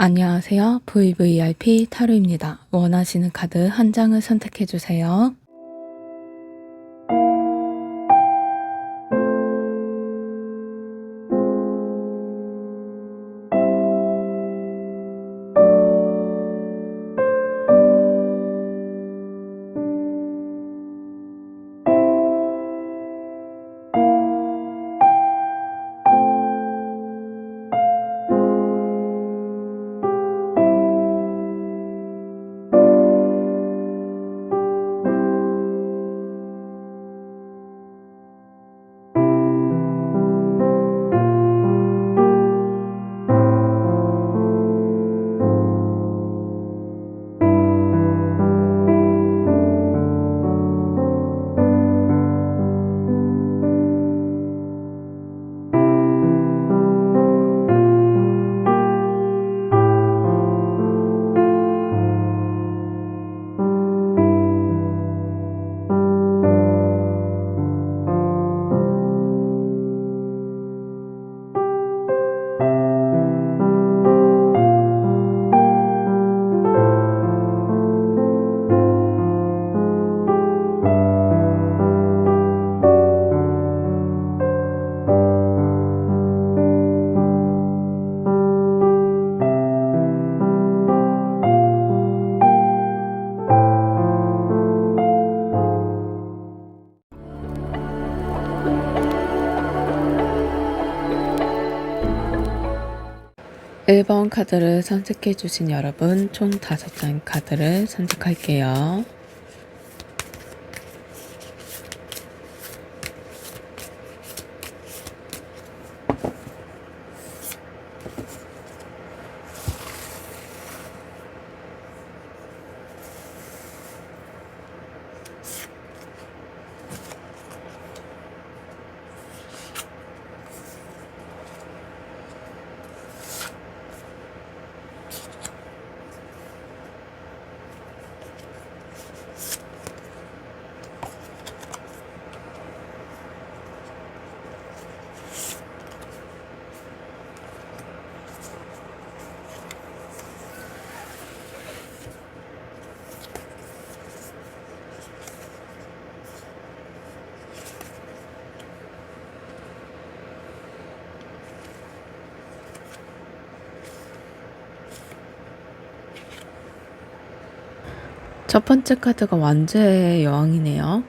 안녕하세요. VVIP 타로입니다. 원하시는 카드 한 장을 선택해주세요. 일 번 카드를 선택해주신 여러분, 총 5장 카드를 선택할게요. 첫 번째 카드가 완죄의 여왕이네요.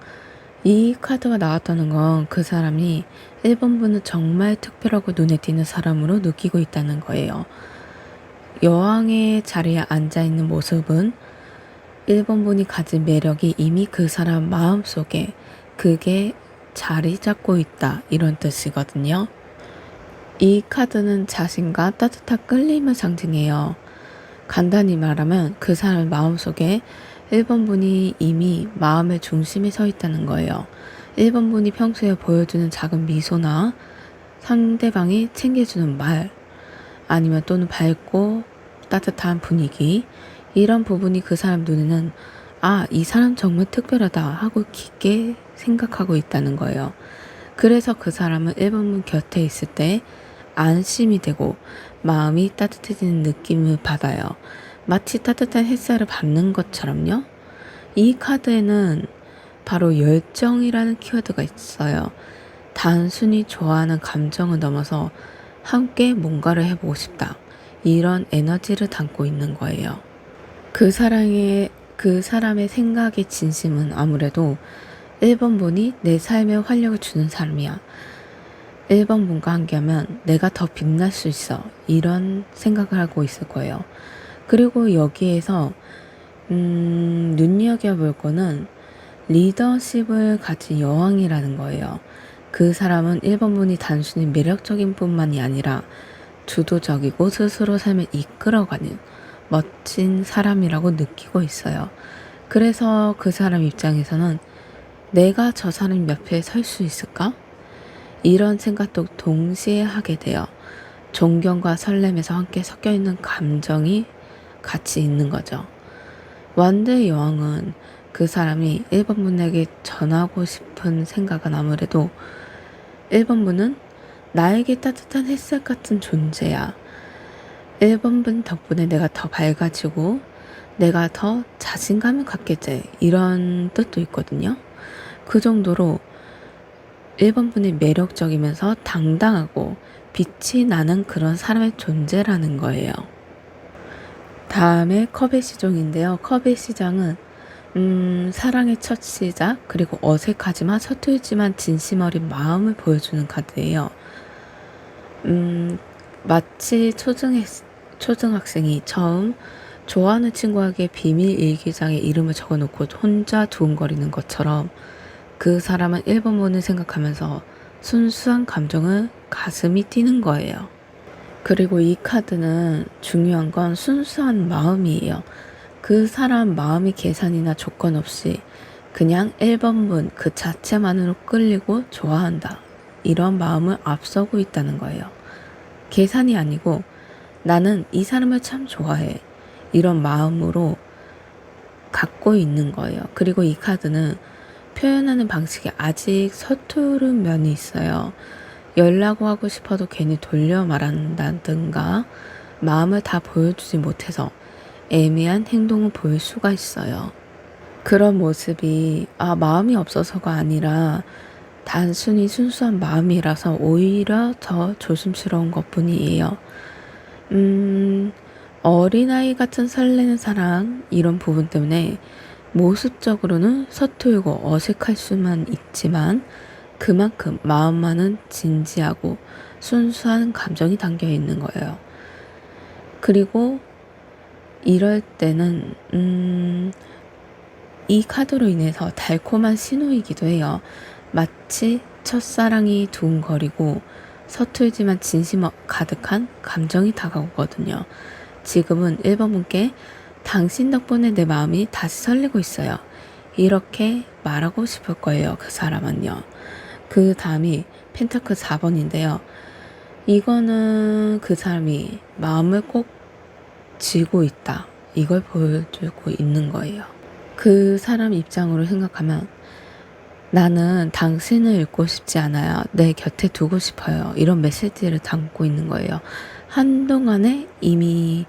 이 카드가 나왔다는 건 그 사람이 1번 분은 정말 특별하고 눈에 띄는 사람으로 느끼고 있다는 거예요. 여왕의 자리에 앉아있는 모습은 1번 분이 가진 매력이 이미 그 사람 마음속에 그게 자리 잡고 있다, 이런 뜻이거든요. 이 카드는 자신과 따뜻한 끌림을 상징해요. 간단히 말하면 그 사람 마음속에 1번 분이 이미 마음의 중심에 서 있다는 거예요. 1번 분이 평소에 보여주는 작은 미소나 상대방이 챙겨주는 말, 아니면 또는 밝고 따뜻한 분위기, 이런 부분이 그 사람 눈에는 아, 이 사람 정말 특별하다 하고 깊게 생각하고 있다는 거예요. 그래서 그 사람은 1번 분 곁에 있을 때 안심이 되고 마음이 따뜻해지는 느낌을 받아요. 마치 따뜻한 햇살을 받는 것처럼요. 이 카드에는 바로 열정이라는 키워드가 있어요. 단순히 좋아하는 감정을 넘어서 함께 뭔가를 해보고 싶다, 이런 에너지를 담고 있는 거예요. 그 사람의 생각의 진심은 아무래도 1번 분이 내 삶에 활력을 주는 사람이야, 1번 분과 함께하면 내가 더 빛날 수 있어, 이런 생각을 하고 있을 거예요. 그리고 여기에서 눈여겨볼 거는 리더십을 가진 여왕이라는 거예요. 그 사람은 1번 분이 단순히 매력적인 뿐만이 아니라 주도적이고 스스로 삶을 이끌어가는 멋진 사람이라고 느끼고 있어요. 그래서 그 사람 입장에서는 내가 저 사람 옆에 설 수 있을까? 이런 생각도 동시에 하게 돼요. 존경과 설렘에서 함께 섞여 있는 감정이 같이 있는 거죠. 완드의 여왕은 그 사람이 1번 분에게 전하고 싶은 생각은 아무래도 1번 분은 나에게 따뜻한 햇살 같은 존재야. 1번 분 덕분에 내가 더 밝아지고 내가 더 자신감을 갖게 돼. 이런 뜻도 있거든요. 그 정도로 1번 분이 매력적이면서 당당하고 빛이 나는 그런 사람의 존재라는 거예요. 다음에 컵의 시종인데요. 컵의 시장은 사랑의 첫 시작, 그리고 어색하지만 서툴지만 진심 어린 마음을 보여주는 카드예요. 마치 초등학생이 처음 좋아하는 친구에게 비밀 일기장에 이름을 적어놓고 혼자 두근거리는 것처럼 그 사람은 1번 분을 생각하면서 순수한 감정을 가슴이 뛰는 거예요. 그리고 이 카드는 중요한 건 순수한 마음이에요. 그 사람 마음이 계산이나 조건 없이 그냥 1번 분 그 자체만으로 끌리고 좋아한다. 이런 마음을 앞서고 있다는 거예요. 계산이 아니고 나는 이 사람을 참 좋아해. 이런 마음으로 갖고 있는 거예요. 그리고 이 카드는 표현하는 방식이 아직 서투른 면이 있어요. 연락을 하고 싶어도 괜히 돌려 말한다든가 마음을 다 보여주지 못해서 애매한 행동을 보일 수가 있어요. 그런 모습이 마음이 없어서가 아니라 단순히 순수한 마음이라서 오히려 더 조심스러운 것뿐이에요. 어린아이 같은 설레는 사랑 이런 부분 때문에 모습적으로는 서툴고 어색할 수만 있지만 그만큼 마음만은 진지하고 순수한 감정이 담겨 있는 거예요. 그리고 이럴 때는 이 카드로 인해서 달콤한 신호이기도 해요. 마치 첫사랑이 두근거리고 서툴지만 진심 가득한 감정이 다가오거든요. 지금은 1번 분께 당신 덕분에 내 마음이 다시 설레고 있어요. 이렇게 말하고 싶을 거예요. 그 사람은요. 그 다음이 펜타클 4번인데요. 이거는 그 사람이 마음을 꼭 쥐고 있다. 이걸 보여주고 있는 거예요. 그 사람 입장으로 생각하면 나는 당신을 잃고 싶지 않아요. 내 곁에 두고 싶어요. 이런 메시지를 담고 있는 거예요. 한동안에 이미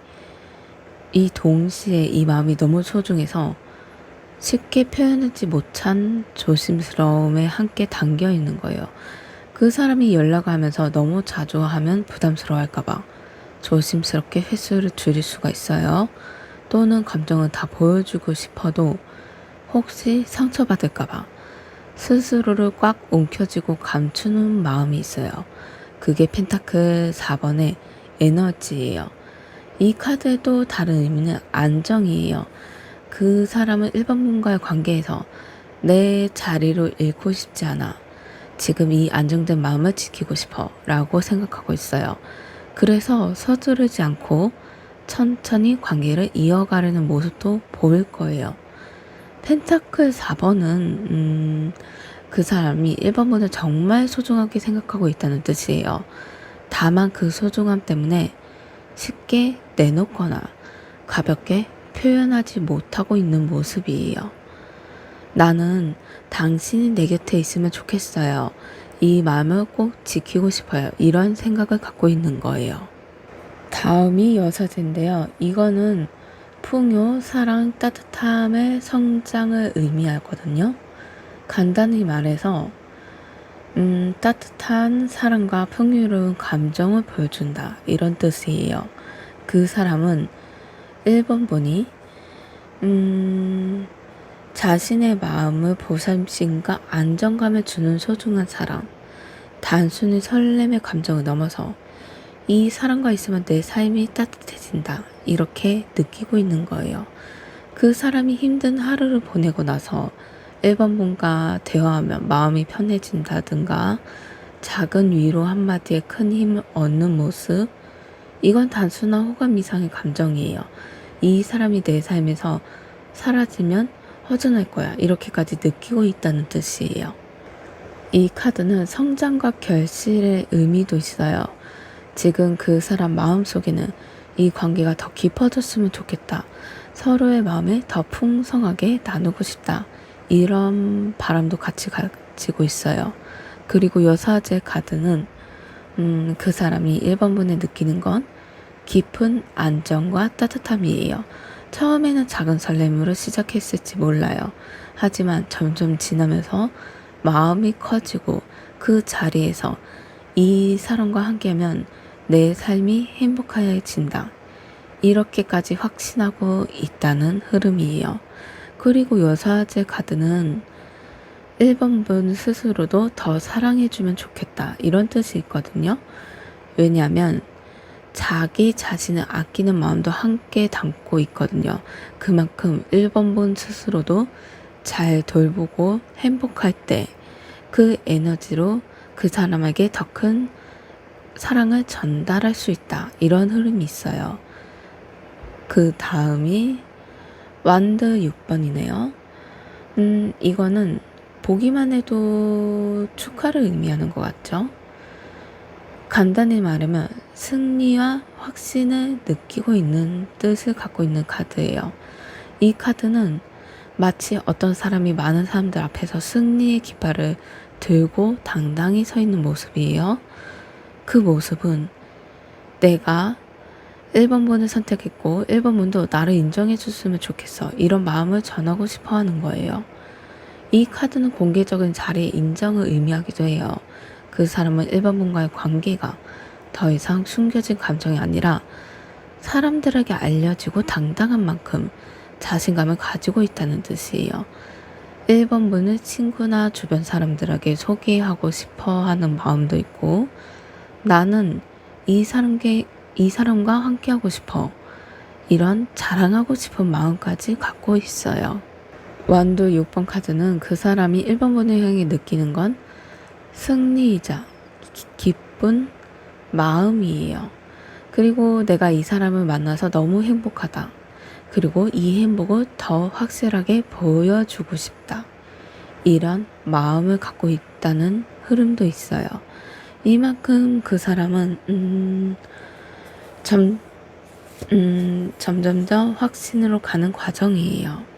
이 동시에 이 마음이 너무 소중해서 쉽게 표현하지 못한 조심스러움에 함께 담겨 있는 거예요. 그 사람이 연락을 하면서 너무 자주 하면 부담스러워할까봐 조심스럽게 횟수를 줄일 수가 있어요. 또는 감정을 다 보여주고 싶어도 혹시 상처받을까봐 스스로를 꽉 움켜쥐고 감추는 마음이 있어요. 그게 펜타클 4번의 에너지예요. 이 카드의 또 다른 의미는 안정이에요. 그 사람은 1번 분과의 관계에서 내 자리를 잃고 싶지 않아. 지금 이 안정된 마음을 지키고 싶어 라고 생각하고 있어요. 그래서 서두르지 않고 천천히 관계를 이어가려는 모습도 보일 거예요. 펜타클 4번은 그 사람이 1번 분을 정말 소중하게 생각하고 있다는 뜻이에요. 다만 그 소중함 때문에 쉽게 내놓거나 가볍게 표현하지 못하고 있는 모습이에요. 나는 당신이 내 곁에 있으면 좋겠어요. 이 마음을 꼭 지키고 싶어요. 이런 생각을 갖고 있는 거예요. 다음이 여사제인데요. 이거는 풍요, 사랑, 따뜻함의 성장을 의미하거든요. 간단히 말해서 따뜻한 사랑과 풍요로운 감정을 보여준다. 이런 뜻이에요. 그 사람은 1번 분이 자신의 마음을 보살핌과 안정감을 주는 소중한 사람. 단순히 설렘의 감정을 넘어서 이 사람과 있으면 내 삶이 따뜻해진다. 이렇게 느끼고 있는 거예요. 그 사람이 힘든 하루를 보내고 나서 1번 분과 대화하면 마음이 편해진다든가 작은 위로 한마디에 큰 힘을 얻는 모습, 이건 단순한 호감 이상의 감정이에요. 이 사람이 내 삶에서 사라지면 허전할 거야. 이렇게까지 느끼고 있다는 뜻이에요. 이 카드는 성장과 결실의 의미도 있어요. 지금 그 사람 마음속에는 이 관계가 더 깊어졌으면 좋겠다. 서로의 마음을 더 풍성하게 나누고 싶다. 이런 바람도 같이 가지고 있어요. 그리고 여사제 카드는 그 사람이 1번 분에 느끼는 건 깊은 안정과 따뜻함이에요. 처음에는 작은 설렘으로 시작했을지 몰라요. 하지만 점점 지나면서 마음이 커지고 그 자리에서 이 사람과 함께하면 내 삶이 행복해진다. 이렇게까지 확신하고 있다는 흐름이에요. 그리고 여사제 카드는 1번 분 스스로도 더 사랑해주면 좋겠다. 이런 뜻이 있거든요. 왜냐하면 자기 자신을 아끼는 마음도 함께 담고 있거든요. 그만큼 1번 분 스스로도 잘 돌보고 행복할 때 그 에너지로 그 사람에게 더 큰 사랑을 전달할 수 있다. 이런 흐름이 있어요. 그 다음이 완드 6번이네요. 이거는 보기만 해도 축하를 의미하는 것 같죠? 간단히 말하면 승리와 확신을 느끼고 있는 뜻을 갖고 있는 카드예요. 이 카드는 마치 어떤 사람이 많은 사람들 앞에서 승리의 깃발을 들고 당당히 서 있는 모습이에요. 그 모습은 내가 1번 분을 선택했고 1번 분도 나를 인정해 줬으면 좋겠어. 이런 마음을 전하고 싶어 하는 거예요. 이 카드는 공개적인 자리의 인정을 의미하기도 해요. 그 사람은 1번 분과의 관계가 더 이상 숨겨진 감정이 아니라 사람들에게 알려지고 당당한 만큼 자신감을 가지고 있다는 뜻이에요. 1번 분을 친구나 주변 사람들에게 소개하고 싶어 하는 마음도 있고 나는 이 사람과 함께하고 싶어. 이런 자랑하고 싶은 마음까지 갖고 있어요. 완도 6번 카드는 그 사람이 1번 분을 향해 느끼는 건 승리이자 기쁜 마음이에요. 그리고 내가 이 사람을 만나서 너무 행복하다. 그리고 이 행복을 더 확실하게 보여주고 싶다. 이런 마음을 갖고 있다는 흐름도 있어요. 이만큼 그 사람은 점점 더 확신으로 가는 과정이에요.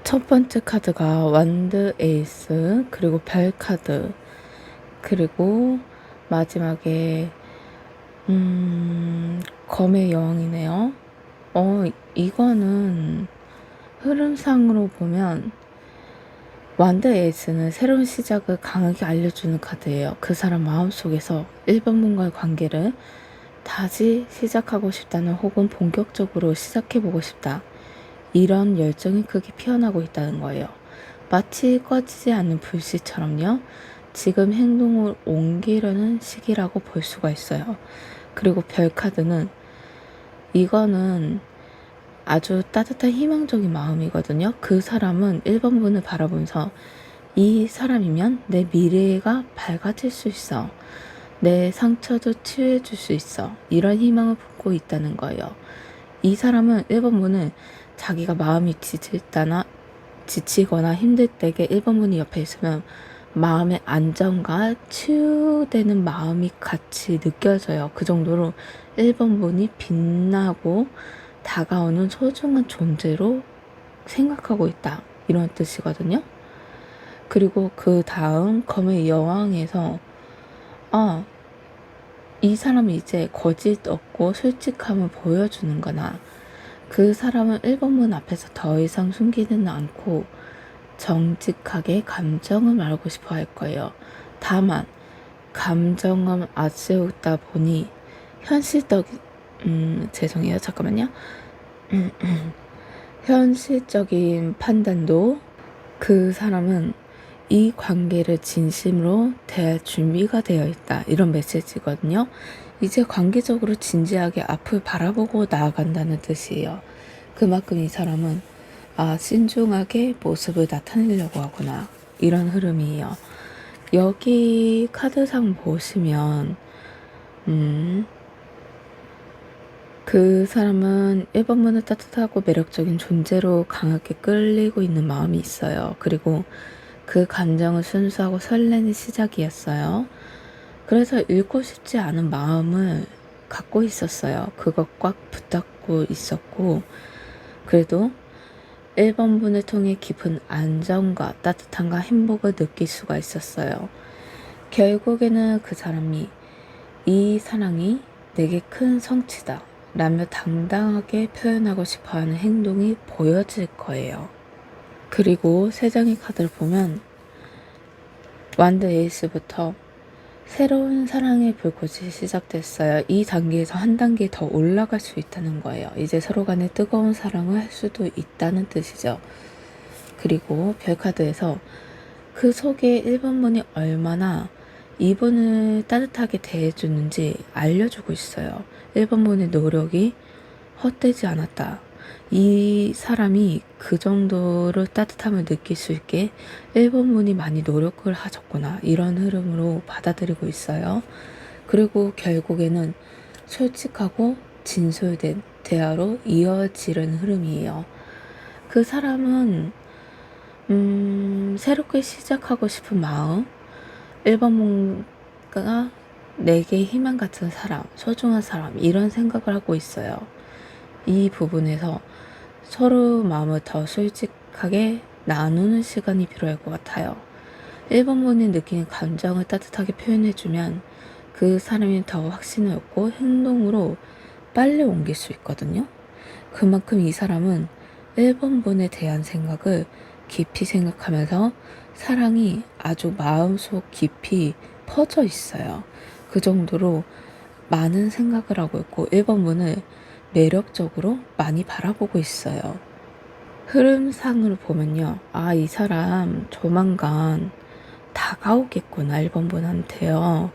첫 번째 카드가 완드 에이스, 그리고 별 카드, 그리고 마지막에 검의 여왕이네요. 이거는 흐름상으로 보면 완드 에이스는 새로운 시작을 강하게 알려주는 카드예요. 그 사람 마음속에서 1번 분과의 관계를 다시 시작하고 싶다는, 혹은 본격적으로 시작해보고 싶다. 이런 열정이 크게 피어나고 있다는 거예요. 마치 꺼지지 않는 불씨처럼요. 지금 행동을 옮기려는 시기라고 볼 수가 있어요. 그리고 별 카드는 이거는 아주 따뜻한 희망적인 마음이거든요. 그 사람은 1번 분을 바라보면서 이 사람이면 내 미래가 밝아질 수 있어. 내 상처도 치유해 줄 수 있어. 이런 희망을 품고 있다는 거예요. 이 사람은 1번 분은 자기가 마음이 지치거나 힘들 때에 1번 분이 옆에 있으면 마음의 안정과 치유되는 마음이 같이 느껴져요. 그 정도로 1번 분이 빛나고 다가오는 소중한 존재로 생각하고 있다. 이런 뜻이거든요. 그리고 그 다음 검의 여왕에서 이 사람이 이제 거짓 없고 솔직함을 보여주는구나. 그 사람은 1번 분 앞에서 더 이상 숨기는 않고 정직하게 감정을 말하고 싶어 할 거예요. 다만 감정을 앞세우다 보니 현실적인 죄송해요. 잠깐만요. 현실적인 판단도 그 사람은 이 관계를 진심으로 대할 준비가 되어 있다. 이런 메시지거든요. 이제 관계적으로 진지하게 앞을 바라보고 나아간다는 뜻이에요. 그만큼 이 사람은 신중하게 모습을 나타내려고 하구나. 이런 흐름이에요. 여기 카드상 보시면 그 사람은 1번문은 따뜻하고 매력적인 존재로 강하게 끌리고 있는 마음이 있어요. 그리고 그 감정은 순수하고 설레는 시작이었어요. 그래서 잃고 싶지 않은 마음을 갖고 있었어요. 그거 꽉 붙잡고 있었고, 그래도 1번분을 통해 깊은 안정과 따뜻함과 행복을 느낄 수가 있었어요. 결국에는 그 사람이 이 사랑이 내게 큰 성취다 라며 당당하게 표현하고 싶어하는 행동이 보여질 거예요. 그리고 세 장의 카드를 보면 완드 에이스부터 새로운 사랑의 불꽃이 시작됐어요. 이 단계에서 한 단계 더 올라갈 수 있다는 거예요. 이제 서로 간에 뜨거운 사랑을 할 수도 있다는 뜻이죠. 그리고 별카드에서 그 속에 1번분이 얼마나 이분을 따뜻하게 대해주는지 알려주고 있어요. 1번분의 노력이 헛되지 않았다. 이 사람이 그 정도로 따뜻함을 느낄 수 있게 1번분이 많이 노력을 하셨구나. 이런 흐름으로 받아들이고 있어요. 그리고 결국에는 솔직하고 진솔된 대화로 이어지는 흐름이에요. 그 사람은 새롭게 시작하고 싶은 마음, 1번 뭔가 내게 희망 같은 사람, 소중한 사람, 이런 생각을 하고 있어요. 이 부분에서 서로 마음을 더 솔직하게 나누는 시간이 필요할 것 같아요. 1번 분이 느끼는 감정을 따뜻하게 표현해주면 그 사람이 더 확신을 얻고 행동으로 빨리 옮길 수 있거든요. 그만큼 이 사람은 1번 분에 대한 생각을 깊이 생각하면서 사랑이 아주 마음속 깊이 퍼져 있어요. 그 정도로 많은 생각을 하고 있고 1번 분을 매력적으로 많이 바라보고 있어요. 흐름상으로 보면요. 이 사람 조만간 다가오겠구나, 1번 분한테요.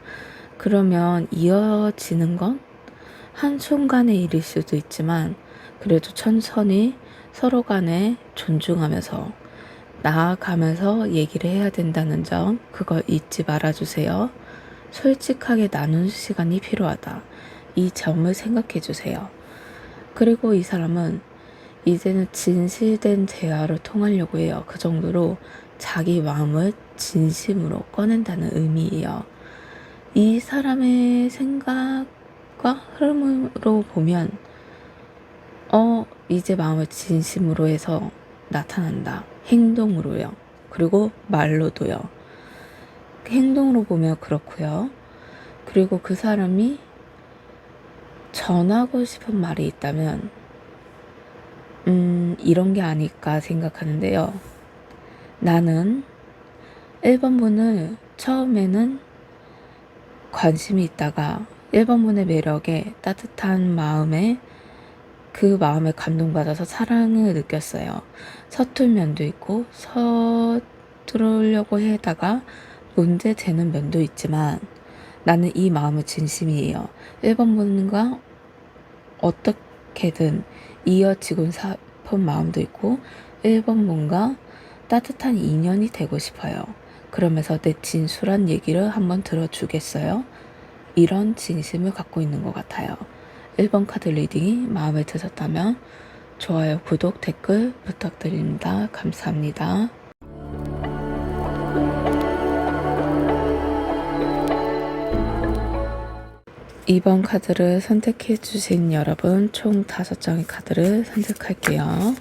그러면 이어지는 건 한순간의 일일 수도 있지만 그래도 천천히 서로 간에 존중하면서 나아가면서 얘기를 해야 된다는 점, 그걸 잊지 말아주세요. 솔직하게 나누는 시간이 필요하다. 이 점을 생각해 주세요. 그리고 이 사람은 이제는 진실된 대화를 통하려고 해요. 그 정도로 자기 마음을 진심으로 꺼낸다는 의미예요. 이 사람의 생각과 흐름으로 보면 이제 마음을 진심으로 해서 나타난다. 행동으로요. 그리고 말로도요. 행동으로 보면 그렇고요. 그리고 그 사람이 전하고 싶은 말이 있다면 이런 게 아닐까 생각하는데요. 나는 1번 분을 처음에는 관심이 있다가 1번 분의 매력에 따뜻한 마음에 그 마음에 감동받아서 사랑을 느꼈어요. 서툴 면도 있고 서투르려고 하다가 문제되는 면도 있지만 나는 이 마음은 진심이에요. 1번 분과 어떻게든 이어지고 싶은 마음도 있고 1번 분과 따뜻한 인연이 되고 싶어요. 그러면서 내 진솔한 얘기를 한번 들어주겠어요? 이런 진심을 갖고 있는 것 같아요. 1번 카드 리딩이 마음에 드셨다면 좋아요, 구독, 댓글 부탁드립니다. 감사합니다. 2번 카드를 선택해 주신 여러분, 총 5장의 카드를 선택할게요.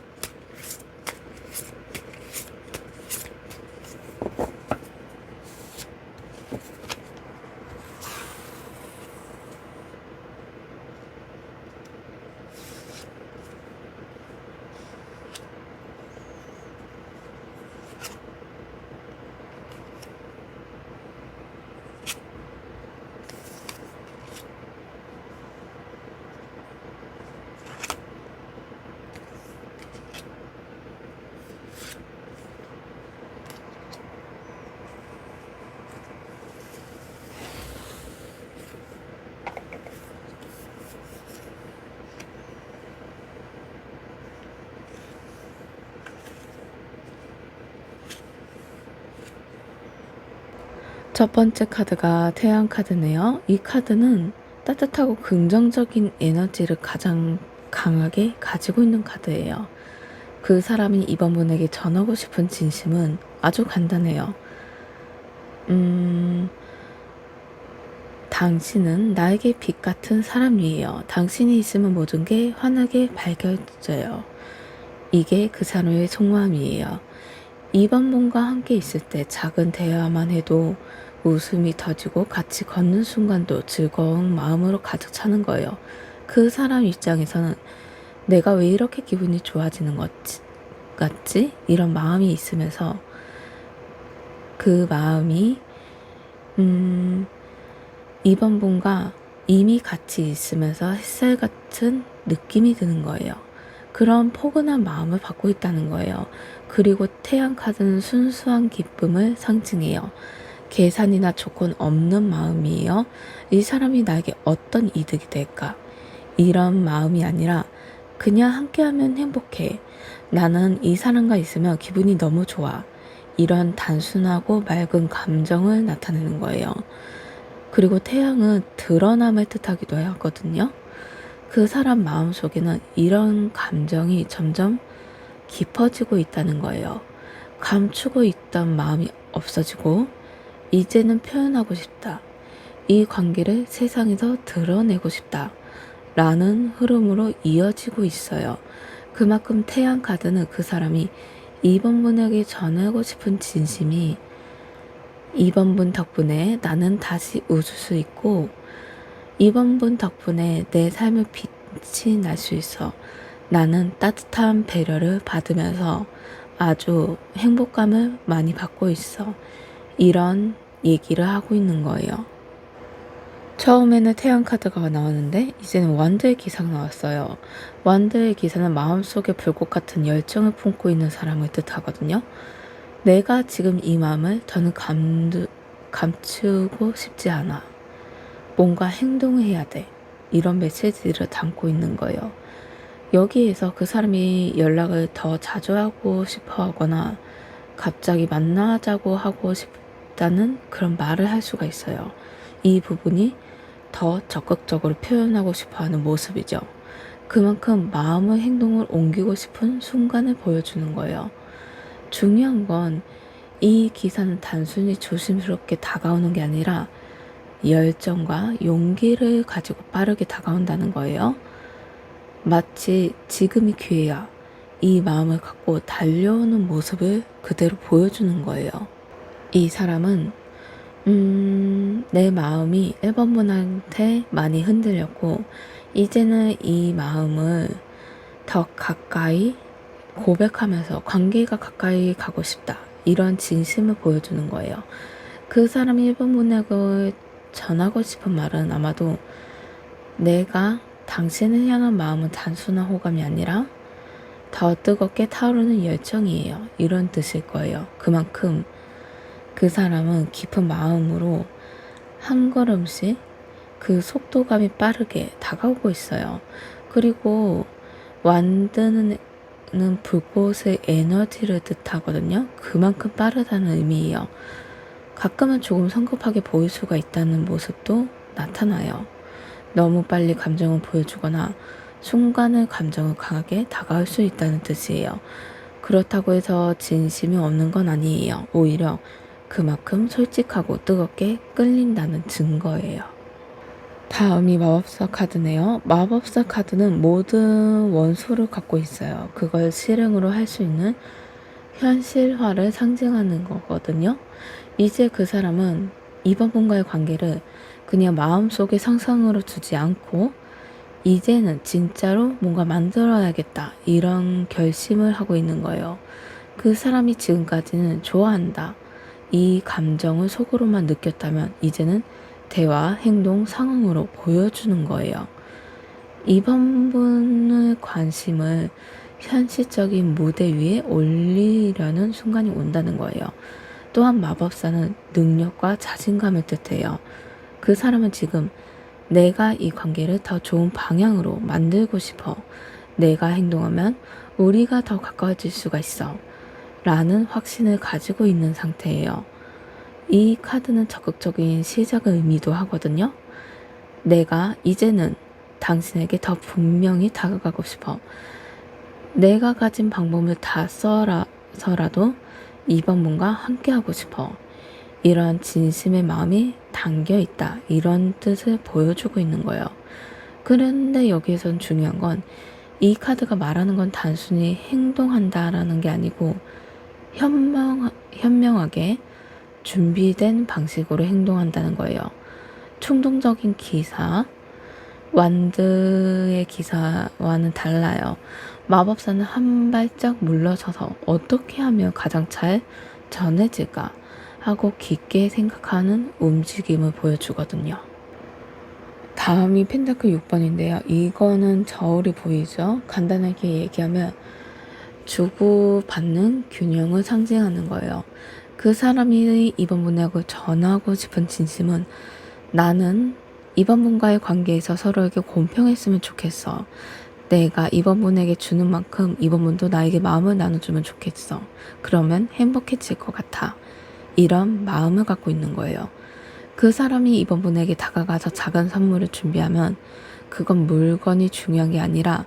첫 번째 카드가 태양 카드네요. 이 카드는 따뜻하고 긍정적인 에너지를 가장 강하게 가지고 있는 카드예요. 그 사람이 이번 분에게 전하고 싶은 진심은 아주 간단해요. 당신은 나에게 빛 같은 사람이에요. 당신이 있으면 모든 게 환하게 밝혀져요. 이게 그 사람의 속마음이에요. 이번 분과 함께 있을 때 작은 대화만 해도 웃음이 터지고 같이 걷는 순간도 즐거운 마음으로 가득 차는 거예요. 그 사람 입장에서는 내가 왜 이렇게 기분이 좋아지는 것 같지? 이런 마음이 있으면서 그 마음이 이번 분과 이미 같이 있으면서 햇살 같은 느낌이 드는 거예요. 그런 포근한 마음을 받고 있다는 거예요. 그리고 태양 카드는 순수한 기쁨을 상징해요. 계산이나 조건 없는 마음이에요. 이 사람이 나에게 어떤 이득이 될까? 이런 마음이 아니라 그냥 함께하면 행복해. 나는 이 사람과 있으면 기분이 너무 좋아. 이런 단순하고 맑은 감정을 나타내는 거예요. 그리고 태양은 드러남을 뜻하기도 하거든요. 그 사람 마음속에는 이런 감정이 점점 깊어지고 있다는 거예요. 감추고 있던 마음이 없어지고 이제는 표현하고 싶다. 이 관계를 세상에서 드러내고 싶다. 라는 흐름으로 이어지고 있어요. 그만큼 태양 카드는 그 사람이 이번 분에게 전하고 싶은 진심이 이번 분 덕분에 나는 다시 웃을 수 있고 이번 분 덕분에 내 삶의 빛이 날 수 있어. 나는 따뜻한 배려를 받으면서 아주 행복감을 많이 받고 있어. 이런 얘기를 하고 있는 거예요. 처음에는 태양 카드가 나왔는데 이제는 완드의 기사가 나왔어요. 완드의 기사는 마음속에 불꽃 같은 열정을 품고 있는 사람을 뜻하거든요. 내가 지금 이 마음을 더는 감추고 싶지 않아. 뭔가 행동을 해야 돼. 이런 메시지를 담고 있는 거예요. 여기에서 그 사람이 연락을 더 자주 하고 싶어 하거나 갑자기 만나자고 하고 싶다는 그런 말을 할 수가 있어요. 이 부분이 더 적극적으로 표현하고 싶어 하는 모습이죠. 그만큼 마음의 행동을 옮기고 싶은 순간을 보여주는 거예요. 중요한 건 이 기사는 단순히 조심스럽게 다가오는 게 아니라 열정과 용기를 가지고 빠르게 다가온다는 거예요. 마치 지금이 기회야. 이 마음을 갖고 달려오는 모습을 그대로 보여주는 거예요. 이 사람은 내 마음이 1번 분한테 많이 흔들렸고 이제는 이 마음을 더 가까이 고백하면서 관계가 가까이 가고 싶다. 이런 진심을 보여주는 거예요. 그 사람이 1번 분에게 전하고 싶은 말은 아마도 내가 당신을 향한 마음은 단순한 호감이 아니라 더 뜨겁게 타오르는 열정이에요. 이런 뜻일 거예요. 그만큼 그 사람은 깊은 마음으로 한 걸음씩 그 속도감이 빠르게 다가오고 있어요. 그리고 완드는 불꽃의 에너지를 뜻하거든요. 그만큼 빠르다는 의미예요. 가끔은 조금 성급하게 보일 수가 있다는 모습도 나타나요. 너무 빨리 감정을 보여주거나 순간의 감정을 강하게 다가올 수 있다는 뜻이에요. 그렇다고 해서 진심이 없는 건 아니에요. 오히려 그만큼 솔직하고 뜨겁게 끌린다는 증거예요. 다음이 마법사 카드네요. 마법사 카드는 모든 원소를 갖고 있어요. 그걸 실행으로 할 수 있는 현실화를 상징하는 거거든요. 이제 그 사람은 이번 분과의 관계를 그냥 마음속에 상상으로 두지 않고 이제는 진짜로 뭔가 만들어야겠다 이런 결심을 하고 있는 거예요. 그 사람이 지금까지는 좋아한다 이 감정을 속으로만 느꼈다면 이제는 대화, 행동, 상황으로 보여주는 거예요. 이번 분의 관심을 현실적인 무대 위에 올리려는 순간이 온다는 거예요. 또한 마법사는 능력과 자신감을 뜻해요. 그 사람은 지금 내가 이 관계를 더 좋은 방향으로 만들고 싶어. 내가 행동하면 우리가 더 가까워질 수가 있어. 라는 확신을 가지고 있는 상태예요. 이 카드는 적극적인 시작을 의미도 하거든요. 내가 이제는 당신에게 더 분명히 다가가고 싶어. 내가 가진 방법을 다 써서라도 이번 분과 함께하고 싶어. 이런 진심의 마음이 담겨 있다. 이런 뜻을 보여주고 있는 거예요. 그런데 여기에선 중요한 건 이 카드가 말하는 건 단순히 행동한다라는 게 아니고 현명하게 준비된 방식으로 행동한다는 거예요. 충동적인 기사, 완드의 기사와는 달라요. 마법사는 한 발짝 물러서서 어떻게 하면 가장 잘 전해질까 하고 깊게 생각하는 움직임을 보여주거든요. 다음이 펜타클 6번인데요. 이거는 저울이 보이죠? 간단하게 얘기하면 주고받는 균형을 상징하는 거예요. 그 사람이 이번 분하고 전하고 싶은 진심은 나는 이번 분과의 관계에서 서로에게 공평했으면 좋겠어. 내가 이번 분에게 주는 만큼 이번 분도 나에게 마음을 나눠주면 좋겠어. 그러면 행복해질 것 같아. 이런 마음을 갖고 있는 거예요. 그 사람이 이번 분에게 다가가서 작은 선물을 준비하면 그건 물건이 중요한 게 아니라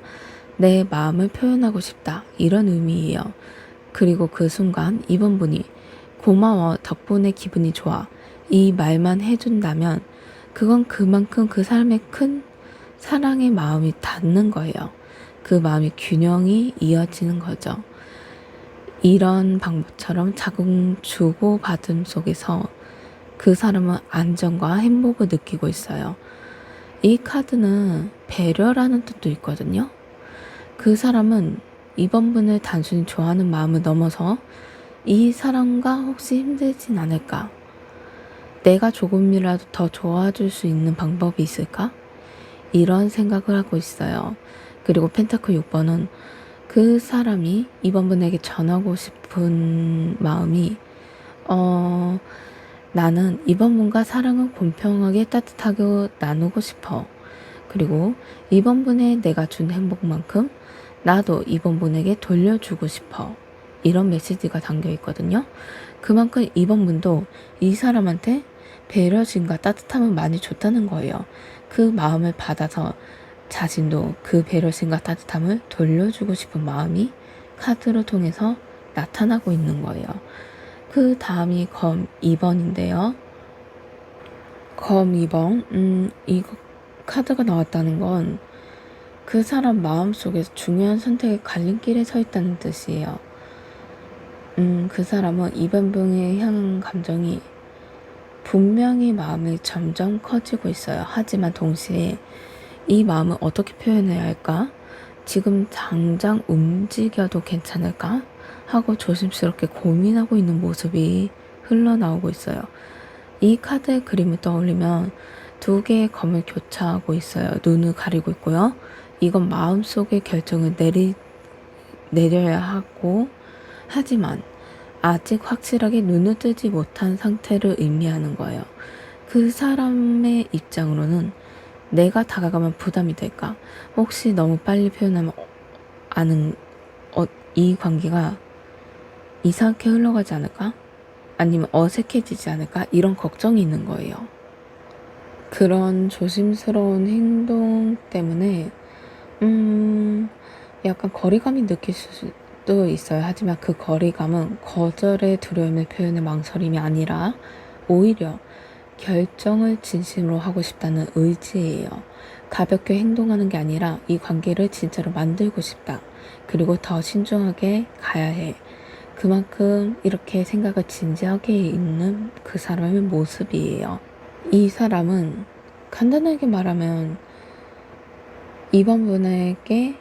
내 마음을 표현하고 싶다. 이런 의미예요. 그리고 그 순간 이번 분이 고마워, 덕분에 기분이 좋아. 이 말만 해준다면 그건 그만큼 그 사람의 큰 사랑의 마음이 닿는 거예요. 그 마음의 균형이 이어지는 거죠. 이런 방법처럼 작은 주고받음 속에서 그 사람은 안정과 행복을 느끼고 있어요. 이 카드는 배려라는 뜻도 있거든요. 그 사람은 이번 분을 단순히 좋아하는 마음을 넘어서 이 사람과 혹시 힘들진 않을까? 내가 조금이라도 더 도와줄 수 있는 방법이 있을까? 이런 생각을 하고 있어요. 그리고 펜타클 6번은 그 사람이 이번 분에게 전하고 싶은 마음이 나는 이번 분과 사랑을 공평하게 따뜻하게 나누고 싶어. 그리고 이번 분에 내가 준 행복만큼 나도 이번 분에게 돌려주고 싶어. 이런 메시지가 담겨 있거든요. 그만큼 이번 분도 이 사람한테 배려심과 따뜻함을 많이 줬다는 거예요. 그 마음을 받아서 자신도 그 배려심과 따뜻함을 돌려주고 싶은 마음이 카드를 통해서 나타나고 있는 거예요. 그 다음이 검 2번인데요. 검 2번, 이거 카드가 나왔다는 건 그 사람 마음속에서 중요한 선택의 갈림길에 서 있다는 뜻이에요. 그 사람은 이번 분에 향한 감정이 분명히 마음이 점점 커지고 있어요. 하지만 동시에 이 마음을 어떻게 표현해야 할까? 지금 당장 움직여도 괜찮을까? 하고 조심스럽게 고민하고 있는 모습이 흘러나오고 있어요. 이 카드의 그림을 떠올리면 두 개의 검을 교차하고 있어요. 눈을 가리고 있고요. 이건 마음속의 결정을 내려야 하고 하지만 아직 확실하게 눈을 뜨지 못한 상태를 의미하는 거예요. 그 사람의 입장으로는 내가 다가가면 부담이 될까? 혹시 너무 빨리 표현하면 이 관계가 이상하게 흘러가지 않을까? 아니면 어색해지지 않을까? 이런 걱정이 있는 거예요. 그런 조심스러운 행동 때문에 약간 거리감이 느낄 수도 있어요. 하지만 그 거리감은 거절의 두려움을 표현의 망설임이 아니라 오히려 결정을 진심으로 하고 싶다는 의지예요. 가볍게 행동하는 게 아니라 이 관계를 진짜로 만들고 싶다. 그리고 더 신중하게 가야 해. 그만큼 이렇게 생각을 진지하게 있는 그 사람의 모습이에요. 이 사람은 간단하게 말하면 이번 분에게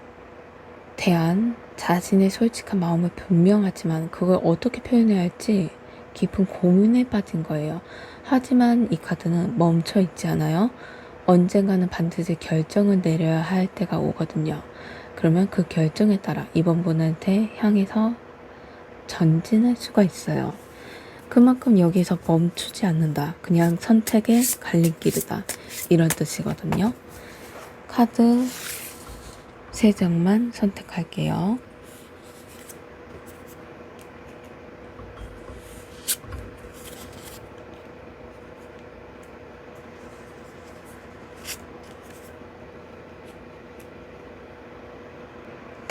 대한 자신의 솔직한 마음은 분명하지만 그걸 어떻게 표현해야 할지 깊은 고민에 빠진 거예요. 하지만 이 카드는 멈춰 있지 않아요. 언젠가는 반드시 결정을 내려야 할 때가 오거든요. 그러면 그 결정에 따라 이번 분한테 향해서 전진할 수가 있어요. 그만큼 여기서 멈추지 않는다. 그냥 선택의 갈림길이다. 이런 뜻이거든요. 카드 3장만 선택할게요.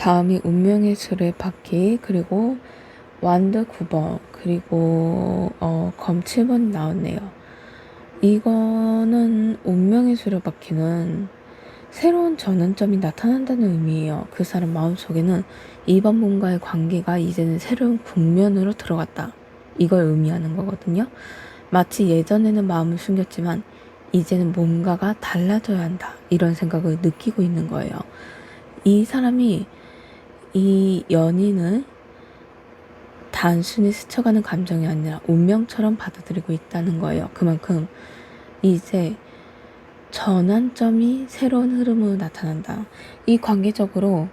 다음이 운명의 수레바퀴, 그리고 완드 9번, 그리고 검 7번이 나왔네요. 이거는 운명의 수레바퀴는 새로운 전환점이 나타난다는 의미예요. 그 사람 마음속에는 이번 분과의 관계가 이제는 새로운 국면으로 들어갔다. 이걸 의미하는 거거든요. 마치 예전에는 마음을 숨겼지만 이제는 뭔가가 달라져야 한다. 이런 생각을 느끼고 있는 거예요. 이 사람이 이 연인을 단순히 스쳐가는 감정이 아니라 운명처럼 받아들이고 있다는 거예요. 그만큼 이제 전환점이 새로운 흐름으로 나타난다. 이 관계적으로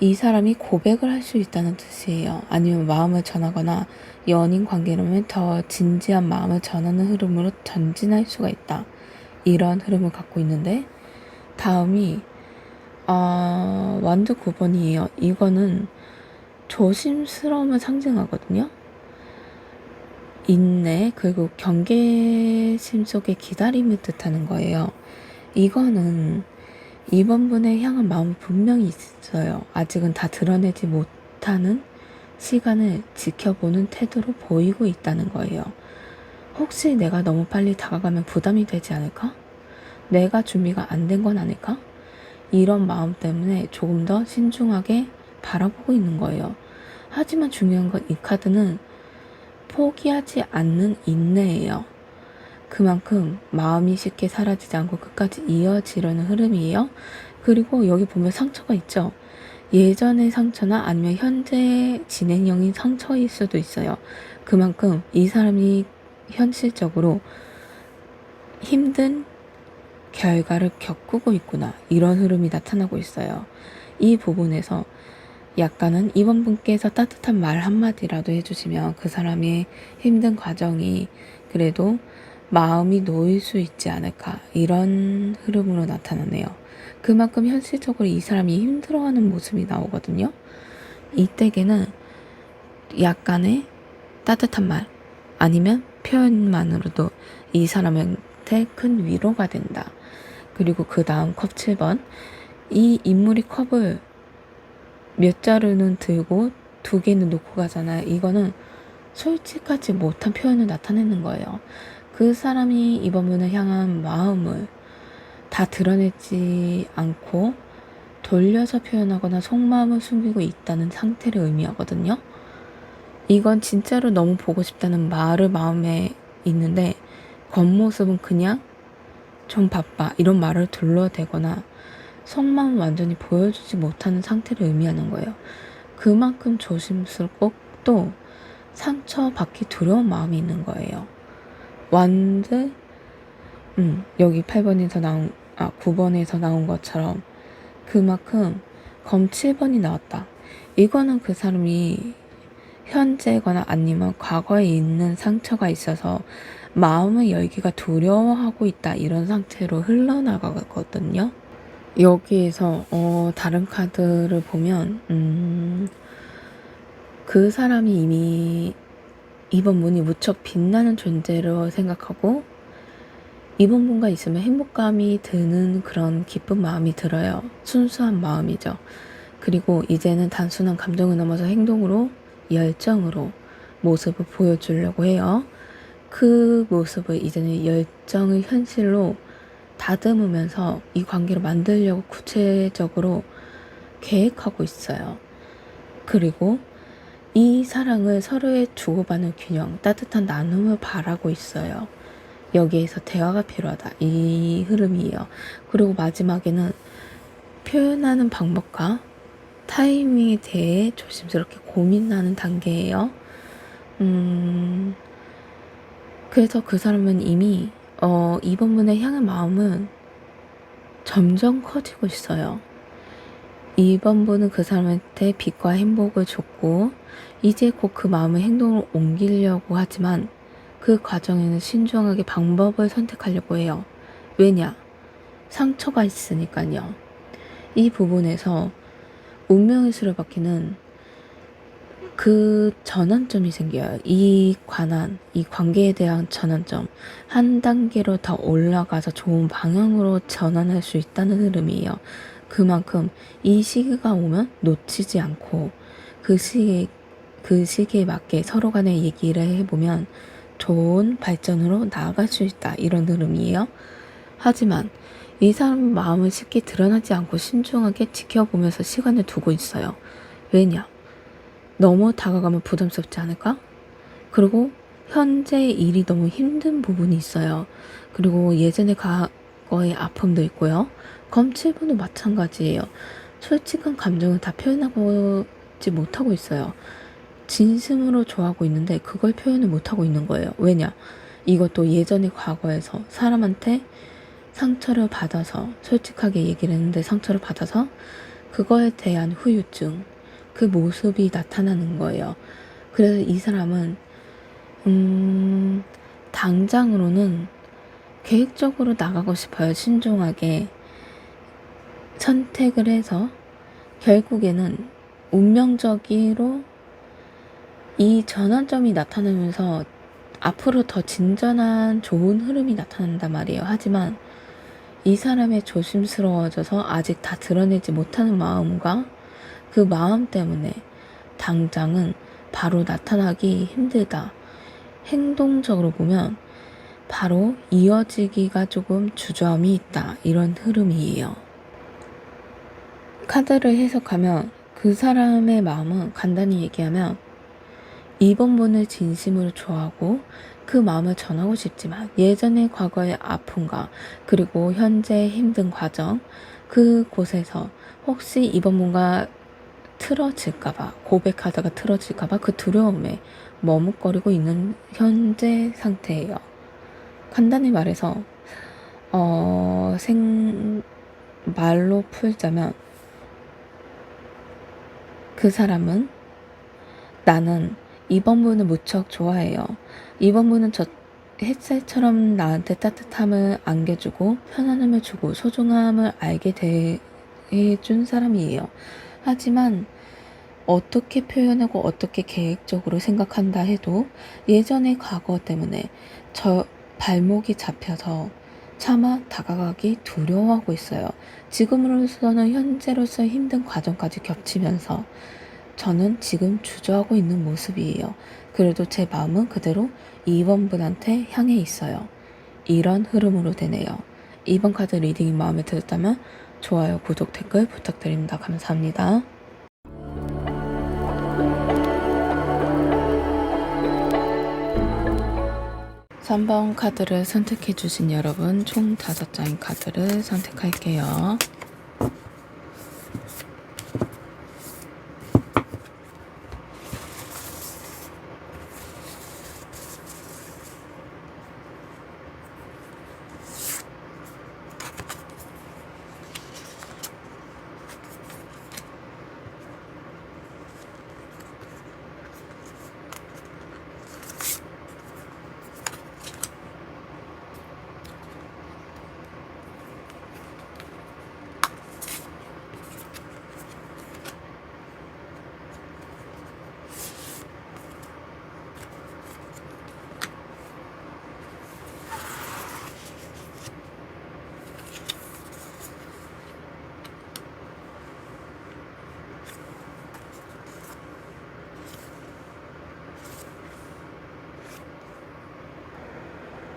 이 사람이 고백을 할 수 있다는 뜻이에요. 아니면 마음을 전하거나 연인 관계라면 더 진지한 마음을 전하는 흐름으로 전진할 수가 있다. 이런 흐름을 갖고 있는데 다음이 완드 9번이에요. 이거는 조심스러움을 상징하거든요. 인내 그리고 경계심 속의 기다림을 뜻하는 거예요. 이거는 이번 분에 향한 마음은 분명히 있어요. 아직은 다 드러내지 못하는 시간을 지켜보는 태도로 보이고 있다는 거예요. 혹시 내가 너무 빨리 다가가면 부담이 되지 않을까? 내가 준비가 안 된 건 아닐까? 이런 마음 때문에 조금 더 신중하게 바라보고 있는 거예요. 하지만 중요한 건 이 카드는 포기하지 않는 인내예요. 그만큼 마음이 쉽게 사라지지 않고 끝까지 이어지려는 흐름이에요. 그리고 여기 보면 상처가 있죠. 예전의 상처나 아니면 현재 진행형인 상처일 수도 있어요. 그만큼 이 사람이 현실적으로 힘든 결과를 겪고 있구나. 이런 흐름이 나타나고 있어요. 이 부분에서 약간은 이번 분께서 따뜻한 말 한마디라도 해주시면 그 사람의 힘든 과정이 그래도 마음이 놓일 수 있지 않을까. 이런 흐름으로 나타나네요. 그만큼 현실적으로 이 사람이 힘들어하는 모습이 나오거든요. 이때에는 약간의 따뜻한 말 아니면 표현만으로도 이 사람한테 큰 위로가 된다. 그리고 그 다음 컵 7번. 이 인물이 컵을 몇 자루는 들고 두 개는 놓고 가잖아요. 이거는 솔직하지 못한 표현을 나타내는 거예요. 그 사람이 이번 분을 향한 마음을 다 드러내지 않고 돌려서 표현하거나 속마음을 숨기고 있다는 상태를 의미하거든요. 이건 진짜로 너무 보고 싶다는 말을 마음에 있는데 겉모습은 그냥 좀 바빠 이런 말을 둘러대거나 속마음을 완전히 보여주지 못하는 상태를 의미하는 거예요. 그만큼 조심스럽고 또 상처받기 두려운 마음이 있는 거예요. 완드 여기 8번에서 나온 9번에서 나온 것처럼 그만큼 검 7번이 나왔다. 이거는 그 사람이 현재거나 아니면 과거에 있는 상처가 있어서 마음의 열기가 두려워하고 있다. 이런 상태로 흘러나가거든요. 여기에서 다른 카드를 보면 그 사람이 이미 이번 분이 무척 빛나는 존재로 생각하고 이번 분과 있으면 행복감이 드는 그런 기쁜 마음이 들어요. 순수한 마음이죠. 그리고 이제는 단순한 감정을 넘어서 행동으로 열정으로 모습을 보여주려고 해요. 그 모습을 이제는 열정을 현실로 다듬으면서 이 관계를 만들려고 구체적으로 계획하고 있어요. 그리고 이 사랑을 서로의 주고받는 균형, 따뜻한 나눔을 바라고 있어요. 여기에서 대화가 필요하다. 이 흐름이에요. 그리고 마지막에는 표현하는 방법과 타이밍에 대해 조심스럽게 고민하는 단계예요. 그래서 그 사람은 이미 이번 분의 향한 마음은 점점 커지고 있어요. 이번 분은 그 사람한테 빛과 행복을 줬고 이제 곧 그 마음을 행동으로 옮기려고 하지만 그 과정에는 신중하게 방법을 선택하려고 해요. 왜냐? 상처가 있으니까요. 이 부분에서 운명의 수레바퀴는 그 전환점이 생겨요. 이 관계에 대한 전환점. 한 단계로 더 올라가서 좋은 방향으로 전환할 수 있다는 흐름이에요. 그만큼 이 시기가 오면 놓치지 않고 그 시기에 맞게 서로 간에 얘기를 해보면 좋은 발전으로 나아갈 수 있다. 이런 흐름이에요. 하지만 이 사람 마음을 쉽게 드러나지 않고 신중하게 지켜보면서 시간을 두고 있어요. 왜냐? 너무 다가가면 부담스럽지 않을까? 그리고 현재 일이 너무 힘든 부분이 있어요. 그리고 예전의 과거의 아픔도 있고요. 검칠분도 마찬가지예요. 솔직한 감정을 다 표현하지 못하고 있어요. 진심으로 좋아하고 있는데 그걸 표현을 못하고 있는 거예요. 왜냐? 이것도 예전의 과거에서 사람한테 상처를 받아서 솔직하게 얘기를 했는데 상처를 받아서 그거에 대한 후유증, 그 모습이 나타나는 거예요. 그래서 이 사람은 당장으로는 계획적으로 나가고 싶어요. 신중하게 선택을 해서 결국에는 운명적으로 이 전환점이 나타나면서 앞으로 더 진전한 좋은 흐름이 나타난단 말이에요. 하지만 이 사람의 조심스러워져서 아직 다 드러내지 못하는 마음과 그 마음 때문에 당장은 바로 나타나기 힘들다. 행동적으로 보면 바로 이어지기가 조금 주저함이 있다. 이런 흐름이에요. 카드를 해석하면 그 사람의 마음은 간단히 얘기하면 이번 분을 진심으로 좋아하고 그 마음을 전하고 싶지만 예전의 과거의 아픔과 그리고 현재의 힘든 과정 그곳에서 혹시 이번 분과 틀어질까봐 고백하다가 틀어질까봐 그 두려움에 머뭇거리고 있는 현재 상태예요. 간단히 말해서 말로 풀자면 그 사람은 나는 이번 분을 무척 좋아해요. 이번 분은 저 햇살처럼 나한테 따뜻함을 안겨주고 편안함을 주고 소중함을 알게 해준 사람이에요. 하지만 어떻게 표현하고 어떻게 계획적으로 생각한다 해도 예전의 과거 때문에 저 발목이 잡혀서 차마 다가가기 두려워하고 있어요. 지금으로서는 현재로서 힘든 과정까지 겹치면서 저는 지금 주저하고 있는 모습이에요. 그래도 제 마음은 그대로 2번 분한테 향해 있어요. 이런 흐름으로 되네요. 2번 카드 리딩이 마음에 들었다면 좋아요, 구독, 댓글 부탁드립니다. 감사합니다. 3번 카드를 선택해 주신 여러분 총 5장의 카드를 선택할게요.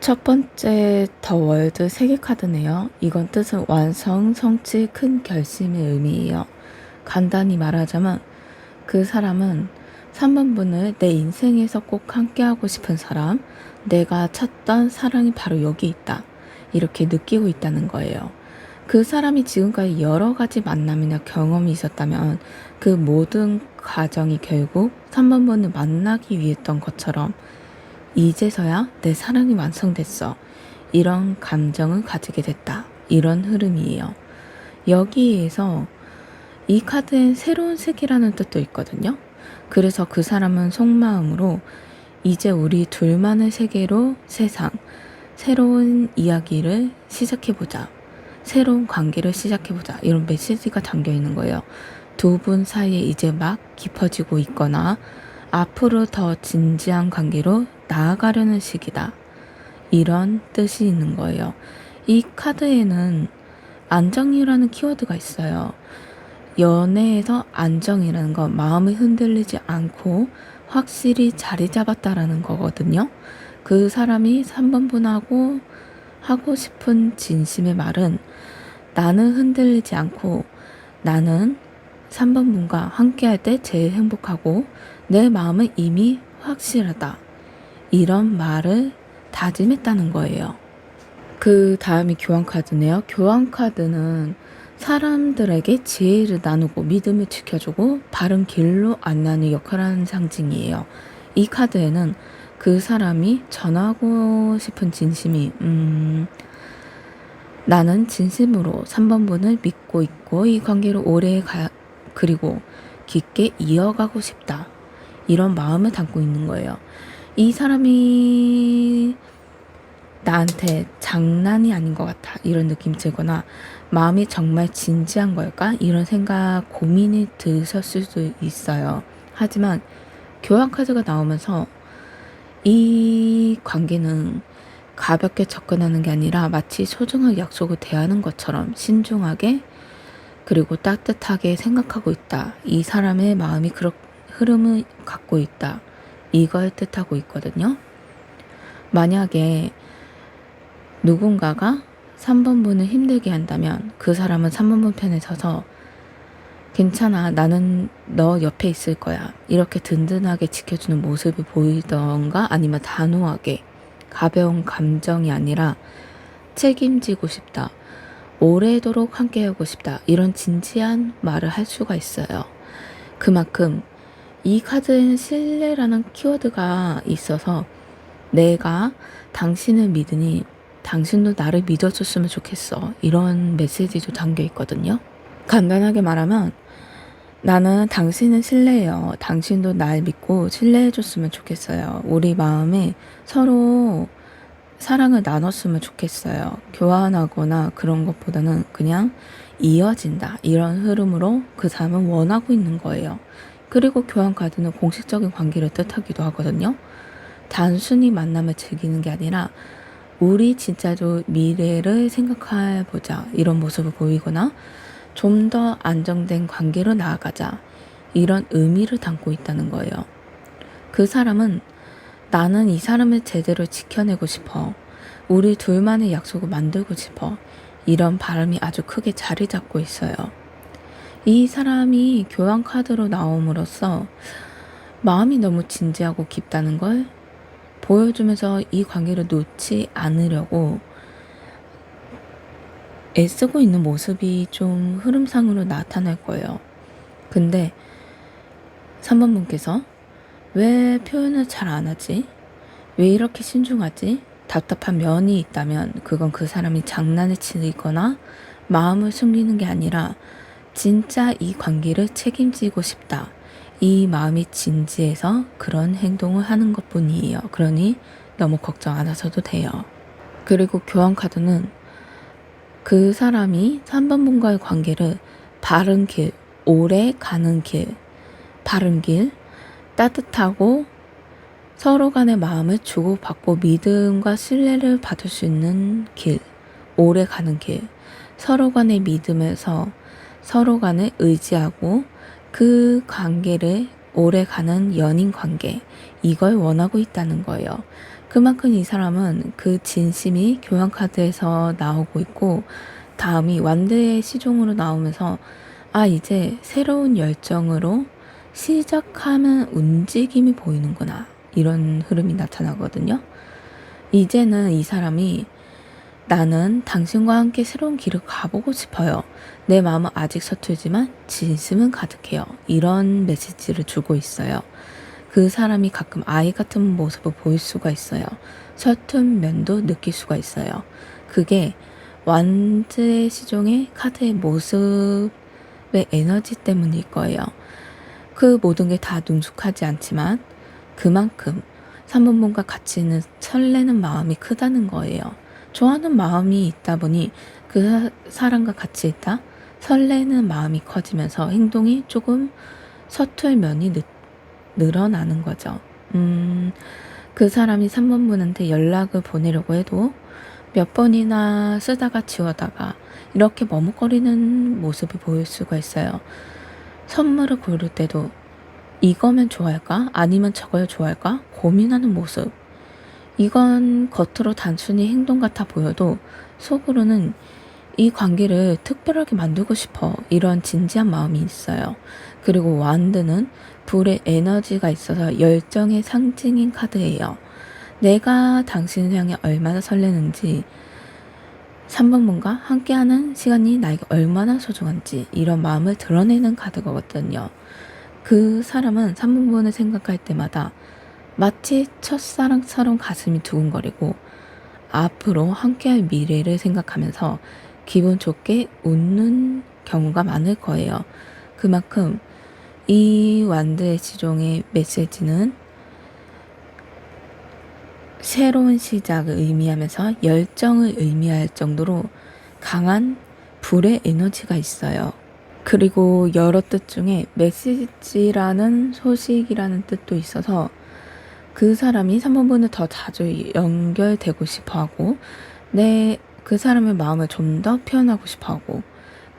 첫 번째 더 월드 3개 카드네요. 이건 뜻은 완성, 성취, 큰 결심의 의미예요. 간단히 말하자면 그 사람은 3번 분을 내 인생에서 꼭 함께하고 싶은 사람, 내가 찾던 사랑이 바로 여기 있다. 이렇게 느끼고 있다는 거예요. 그 사람이 지금까지 여러 가지 만남이나 경험이 있었다면 그 모든 과정이 결국 3번 분을 만나기 위했던 것처럼 이제서야 내 사랑이 완성됐어. 이런 감정을 가지게 됐다. 이런 흐름이에요. 여기에서 이 카드엔 새로운 세계라는 뜻도 있거든요. 그래서 그 사람은 속마음으로 이제 우리 둘만의 세계로 세상, 새로운 이야기를 시작해보자. 새로운 관계를 시작해보자. 이런 메시지가 담겨 있는 거예요. 두 분 사이에 이제 막 깊어지고 있거나 앞으로 더 진지한 관계로 나아가려는 시기다. 이런 뜻이 있는 거예요. 이 카드에는 안정이라는 키워드가 있어요. 연애에서 안정이라는 건 마음이 흔들리지 않고 확실히 자리 잡았다라는 거거든요. 그 사람이 3번 분하고 하고 싶은 진심의 말은 나는 흔들리지 않고 나는 3번 분과 함께할 때 제일 행복하고 내 마음은 이미 확실하다. 이런 말을 다짐했다는 거예요. 그 다음이 교환카드네요. 교환카드는 사람들에게 지혜를 나누고 믿음을 지켜주고 바른 길로 안내하는 역할을 하는 상징이에요. 이 카드에는 그 사람이 전하고 싶은 진심이 나는 진심으로 3번 분을 믿고 있고 이 관계를 그리고 깊게 이어가고 싶다. 이런 마음을 담고 있는 거예요. 이 사람이 나한테 장난이 아닌 것 같아. 이런 느낌이 들거나 마음이 정말 진지한 걸까? 이런 생각, 고민이 드셨을 수도 있어요. 하지만 교환 카드가 나오면서 이 관계는 가볍게 접근하는 게 아니라 마치 소중한 약속을 대하는 것처럼 신중하게 그리고 따뜻하게 생각하고 있다. 이 사람의 마음이 그런 흐름을 갖고 있다. 이걸 뜻하고 있거든요. 만약에 누군가가 3번 분을 힘들게 한다면 그 사람은 3번 분 편에 서서 괜찮아, 나는 너 옆에 있을 거야. 이렇게 든든하게 지켜주는 모습을 보이던가 아니면 단호하게 가벼운 감정이 아니라 책임지고 싶다. 오래도록 함께하고 싶다. 이런 진지한 말을 할 수가 있어요. 그만큼 이 카드에는 신뢰라는 키워드가 있어서 내가 당신을 믿으니 당신도 나를 믿어줬으면 좋겠어. 이런 메시지도 담겨 있거든요. 간단하게 말하면 나는 당신을 신뢰해요. 당신도 날 믿고 신뢰해줬으면 좋겠어요. 우리 마음에 서로 사랑을 나눴으면 좋겠어요. 교환하거나 그런 것보다는 그냥 이어진다. 이런 흐름으로 그 사람은 원하고 있는 거예요. 그리고 교환 카드는 공식적인 관계를 뜻하기도 하거든요. 단순히 만남을 즐기는 게 아니라 우리 진짜로 미래를 생각해보자. 이런 모습을 보이거나 좀 더 안정된 관계로 나아가자. 이런 의미를 담고 있다는 거예요. 그 사람은 나는 이 사람을 제대로 지켜내고 싶어. 우리 둘만의 약속을 만들고 싶어. 이런 바람이 아주 크게 자리 잡고 있어요. 이 사람이 교환 카드로 나옴으로써 마음이 너무 진지하고 깊다는 걸 보여주면서 이 관계를 놓지 않으려고 애쓰고 있는 모습이 좀 흐름상으로 나타날 거예요. 근데 3번 분께서 왜 표현을 잘 안 하지? 왜 이렇게 신중하지? 답답한 면이 있다면 그건 그 사람이 장난을 치거나 마음을 숨기는 게 아니라 진짜 이 관계를 책임지고 싶다. 이 마음이 진지해서 그런 행동을 하는 것뿐이에요. 그러니 너무 걱정 안 하셔도 돼요. 그리고 교환 카드는 그 사람이 3번 분과의 관계를 바른 길, 오래 가는 길, 바른 길, 따뜻하고 서로 간의 마음을 주고받고 믿음과 신뢰를 받을 수 있는 길, 오래 가는 길, 서로 간의 믿음에서 서로 간을 의지하고 그 관계를 오래 가는 연인 관계, 이걸 원하고 있다는 거예요. 그만큼 이 사람은 그 진심이 교환 카드에서 나오고 있고 다음이 완대의 시종으로 나오면서 이제 새로운 열정으로 시작하는 움직임이 보이는구나. 이런 흐름이 나타나거든요. 이제는 이 사람이 나는 당신과 함께 새로운 길을 가보고 싶어요. 내 마음은 아직 서툴지만 진심은 가득해요. 이런 메시지를 주고 있어요. 그 사람이 가끔 아이 같은 모습을 보일 수가 있어요. 서툰 면도 느낄 수가 있어요. 그게 완즈의 시종의 카드의 모습의 에너지 때문일 거예요. 그 모든 게 다 능숙하지 않지만 그만큼 3번 분과 같이 있는 설레는 마음이 크다는 거예요. 좋아하는 마음이 있다 보니 그 사람과 같이 있다 설레는 마음이 커지면서 행동이 조금 서툴 면이 늘어나는 거죠. 그 사람이 3번 분한테 연락을 보내려고 해도 몇 번이나 쓰다가 지워다가 이렇게 머뭇거리는 모습이 보일 수가 있어요. 선물을 고를 때도 이거면 좋아할까? 아니면 저걸 좋아할까? 고민하는 모습. 이건 겉으로 단순히 행동 같아 보여도 속으로는 이 관계를 특별하게 만들고 싶어. 이런 진지한 마음이 있어요. 그리고 완드는 불의 에너지가 있어서 열정의 상징인 카드예요. 내가 당신을 향해 얼마나 설레는지, 3번분과 함께하는 시간이 나에게 얼마나 소중한지 이런 마음을 드러내는 카드거든요. 그 사람은 3번분을 생각할 때마다 마치 첫사랑처럼 가슴이 두근거리고 앞으로 함께할 미래를 생각하면서 기분 좋게 웃는 경우가 많을 거예요. 그만큼 이 완드의 지종의 메시지는 새로운 시작을 의미하면서 열정을 의미할 정도로 강한 불의 에너지가 있어요. 그리고 여러 뜻 중에 메시지라는 소식이라는 뜻도 있어서 그 사람이 3번분을 더 자주 연결되고 싶어하고 그 사람의 마음을 좀 더 표현하고 싶어하고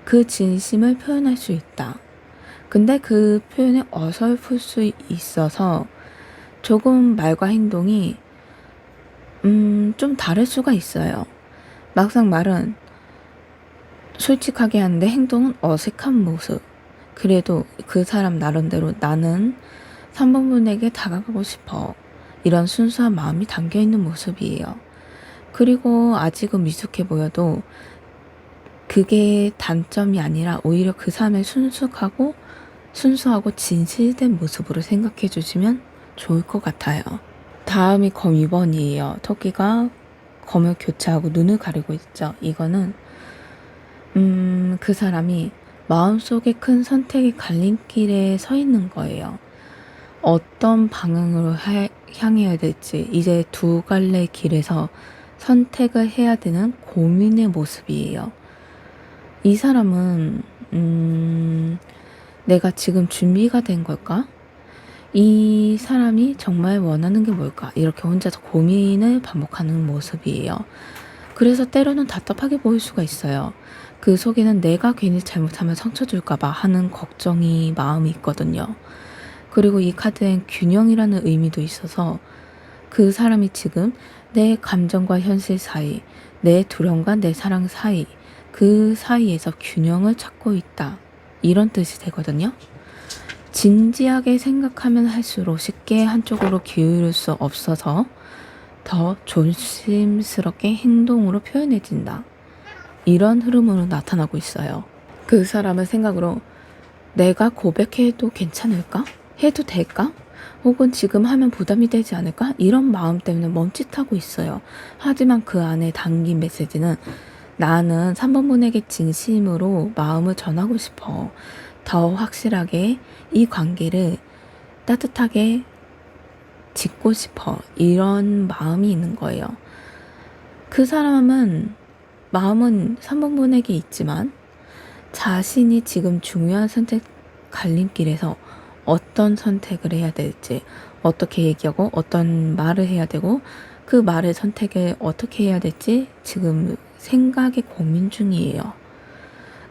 그 진심을 표현할 수 있다. 근데 그 표현이 어설플 수 있어서 조금 말과 행동이 좀 다를 수가 있어요. 막상 말은 솔직하게 하는데 행동은 어색한 모습. 그래도 그 사람 나름대로 나는 3번분에게 다가가고 싶어. 이런 순수한 마음이 담겨있는 모습이에요. 그리고 아직은 미숙해 보여도 그게 단점이 아니라 오히려 그 사람의 순수하고 진실된 모습으로 생각해 주시면 좋을 것 같아요. 다음이 검 2번이에요. 토끼가 검을 교체하고 눈을 가리고 있죠. 이거는 그 사람이 마음속에 큰 선택의 갈림길에 서 있는 거예요. 어떤 방향으로 향해야 될지 이제 두 갈래 길에서 선택을 해야 되는 고민의 모습이에요. 이 사람은 내가 지금 준비가 된 걸까? 이 사람이 정말 원하는 게 뭘까? 이렇게 혼자서 고민을 반복하는 모습이에요. 그래서 때로는 답답하게 보일 수가 있어요. 그 속에는 내가 괜히 잘못하면 상처 줄까봐 하는 마음이 있거든요. 그리고 이 카드엔 균형이라는 의미도 있어서 그 사람이 지금 내 감정과 현실 사이, 내 두려움과 내 사랑 사이, 그 사이에서 균형을 찾고 있다. 이런 뜻이 되거든요. 진지하게 생각하면 할수록 쉽게 한쪽으로 기울일 수 없어서 더 조심스럽게 행동으로 표현해진다. 이런 흐름으로 나타나고 있어요. 그 사람의 생각으로 내가 고백해도 괜찮을까? 해도 될까? 혹은 지금 하면 부담이 되지 않을까? 이런 마음 때문에 멈칫하고 있어요. 하지만 그 안에 담긴 메시지는 나는 3번분에게 진심으로 마음을 전하고 싶어. 더 확실하게 이 관계를 따뜻하게 짓고 싶어. 이런 마음이 있는 거예요. 그 사람은 마음은 3번분에게 있지만 자신이 지금 중요한 선택 갈림길에서 어떤 선택을 해야 될지, 어떻게 얘기하고 어떤 말을 해야 되고 그 말의 선택을 어떻게 해야 될지 지금 생각의 고민 중이에요.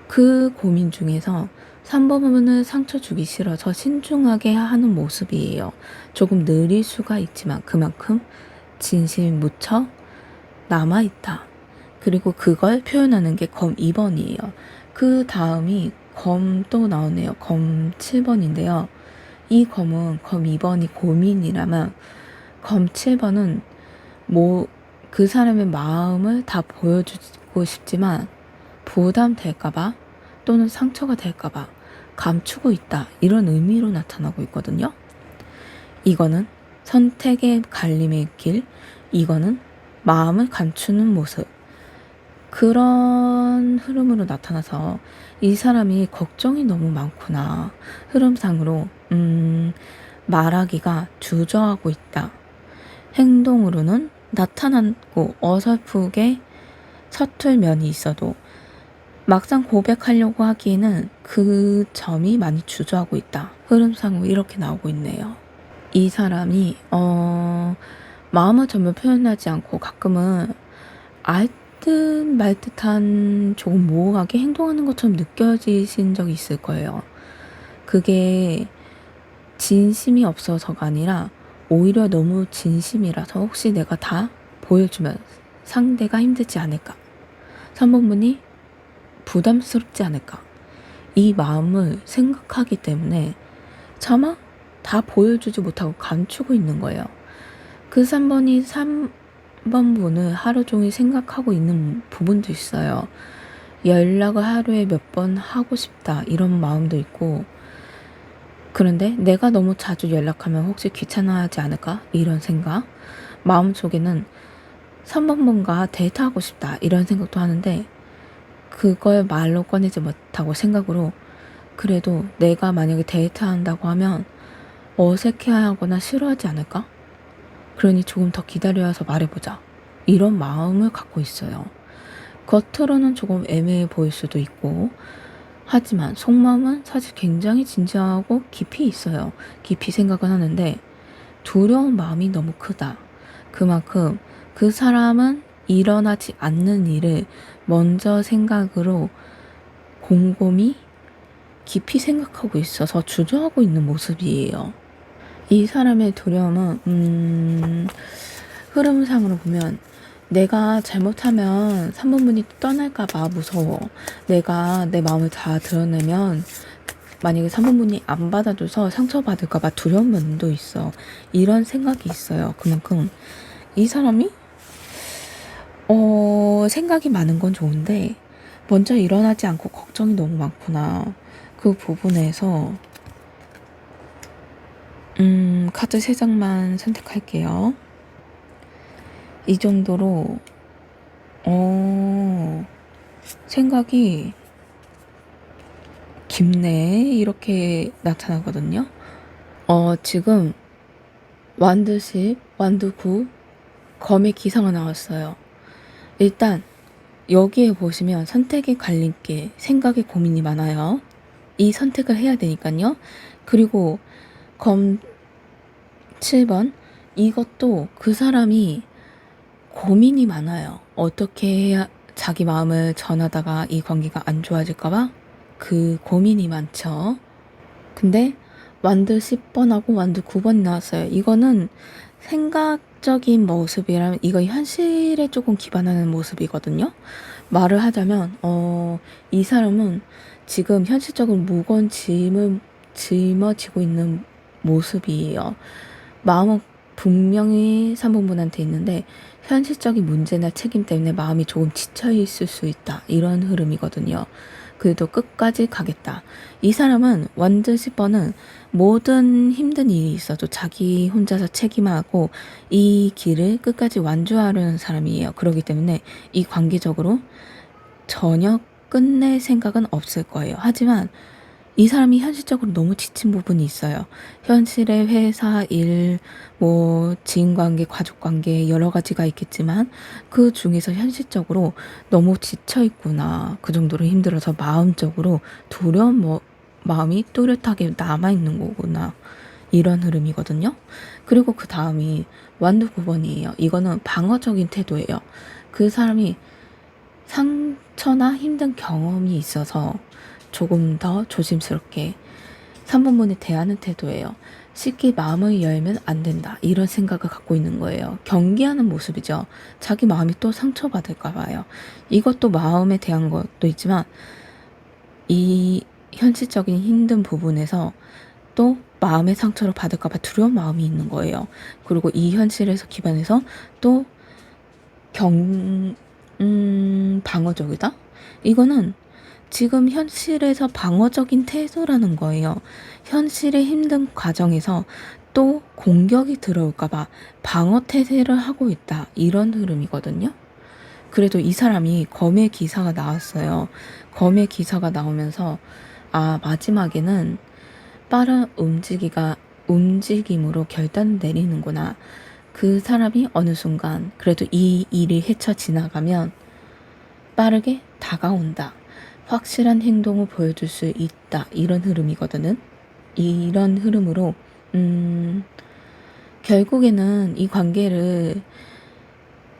그 고민 중에서 3번은 상처 주기 싫어서 신중하게 하는 모습이에요. 조금 느릴 수가 있지만 그만큼 진심이 묻혀 남아있다. 그리고 그걸 표현하는 게 검 2번이에요. 그 다음이 검 또 나오네요. 검 7번인데요. 이 검은 검 2번이 고민이라면 검 7번은 그 사람의 마음을 다 보여주고 싶지만 부담될까봐 또는 상처가 될까봐 감추고 있다. 이런 의미로 나타나고 있거든요. 이거는 선택의 갈림의 길, 이거는 마음을 감추는 모습. 그런 흐름으로 나타나서 이 사람이 걱정이 너무 많구나. 흐름상으로 말하기가 주저하고 있다. 행동으로는 나타나고 어설프게 서툴 면이 있어도 막상 고백하려고 하기에는 그 점이 많이 주저하고 있다. 흐름상으로 이렇게 나오고 있네요. 이 사람이 마음을 전혀 표현하지 않고 가끔은 알 듯 말 듯한 조금 모호하게 행동하는 것처럼 느껴지신 적이 있을 거예요. 그게 진심이 없어서가 아니라 오히려 너무 진심이라서 혹시 내가 다 보여주면 상대가 힘들지 않을까? 3번분이 부담스럽지 않을까? 이 마음을 생각하기 때문에 차마 다 보여주지 못하고 감추고 있는 거예요. 그 3번분을 하루 종일 생각하고 있는 부분도 있어요. 연락을 하루에 몇 번 하고 싶다 이런 마음도 있고, 그런데 내가 너무 자주 연락하면 혹시 귀찮아하지 않을까? 이런 생각. 마음속에는 3번분과 데이트하고 싶다 이런 생각도 하는데 그걸 말로 꺼내지 못하고 생각으로 그래도 내가 만약에 데이트한다고 하면 어색해하거나 싫어하지 않을까? 그러니 조금 더 기다려서 말해보자. 이런 마음을 갖고 있어요. 겉으로는 조금 애매해 보일 수도 있고, 하지만 속마음은 사실 굉장히 진지하고 깊이 있어요. 깊이 생각은 하는데 두려운 마음이 너무 크다. 그만큼 그 사람은 일어나지 않는 일을 먼저 생각으로 곰곰이 깊이 생각하고 있어서 주저하고 있는 모습이에요. 이 사람의 두려움은 흐름상으로 보면 내가 잘못하면 3번분이 떠날까봐 무서워. 내가 내 마음을 다 드러내면 만약에 3번분이 안 받아줘서 상처받을까봐 두려운 면도 있어. 이런 생각이 있어요. 그만큼 이 사람이 생각이 많은 건 좋은데 먼저 일어나지 않고 걱정이 너무 많구나. 그 부분에서 카드 3장만 선택할게요. 이 정도로 생각이 깊네 이렇게 나타나거든요. 지금 완드 10, 완드 9, 검의 기사가 나왔어요. 일단 여기에 보시면 선택의 갈림길, 생각의 고민이 많아요. 이 선택을 해야 되니까요. 그리고 검 7번, 이것도 그 사람이 고민이 많아요. 어떻게 해야 자기 마음을 전하다가 이 관계가 안 좋아질까봐 그 고민이 많죠. 근데 완드 10번하고 완드 9번이 나왔어요. 이거는 생각적인 모습이라면 이거 현실에 조금 기반하는 모습이거든요. 말을 하자면 이 사람은 지금 현실적으로 무거운 짐을 짊어지고 있는 모습이에요. 마음은 분명히 3번분한테 있는데 현실적인 문제나 책임 때문에 마음이 조금 지쳐있을 수 있다. 이런 흐름이거든요. 그래도 끝까지 가겠다. 이 사람은 완전 10번은 모든 힘든 일이 있어도 자기 혼자서 책임하고 이 길을 끝까지 완주하려는 사람이에요. 그렇기 때문에 이 관계적으로 전혀 끝낼 생각은 없을 거예요. 하지만 이 사람이 현실적으로 너무 지친 부분이 있어요. 현실의 회사, 일, 지인관계, 가족관계 여러 가지가 있겠지만 그 중에서 현실적으로 너무 지쳐있구나. 그 정도로 힘들어서 마음적으로 두려운 마음이 또렷하게 남아있는 거구나. 이런 흐름이거든요. 그리고 그 다음이 완두 9번이에요. 이거는 방어적인 태도예요. 그 사람이 상처나 힘든 경험이 있어서 조금 더 조심스럽게 3번분에 대하는 태도예요. 쉽게 마음을 열면 안 된다. 이런 생각을 갖고 있는 거예요. 경계하는 모습이죠. 자기 마음이 또 상처받을까 봐요. 이것도 마음에 대한 것도 있지만 이 현실적인 힘든 부분에서 또 마음의 상처를 받을까 봐 두려운 마음이 있는 거예요. 그리고 이 현실에서 기반해서 또 방어적이다? 이거는 지금 현실에서 방어적인 태도라는 거예요. 현실의 힘든 과정에서 또 공격이 들어올까봐 방어 태세를 하고 있다. 이런 흐름이거든요. 그래도 이 사람이 검의 기사가 나왔어요. 검의 기사가 나오면서 마지막에는 빠른 움직임으로 결단 내리는구나. 그 사람이 어느 순간 그래도 이 일이 헤쳐 지나가면 빠르게 다가온다. 확실한 행동을 보여줄 수 있다. 이런 흐름이거든요. 이런 흐름으로 결국에는 이 관계를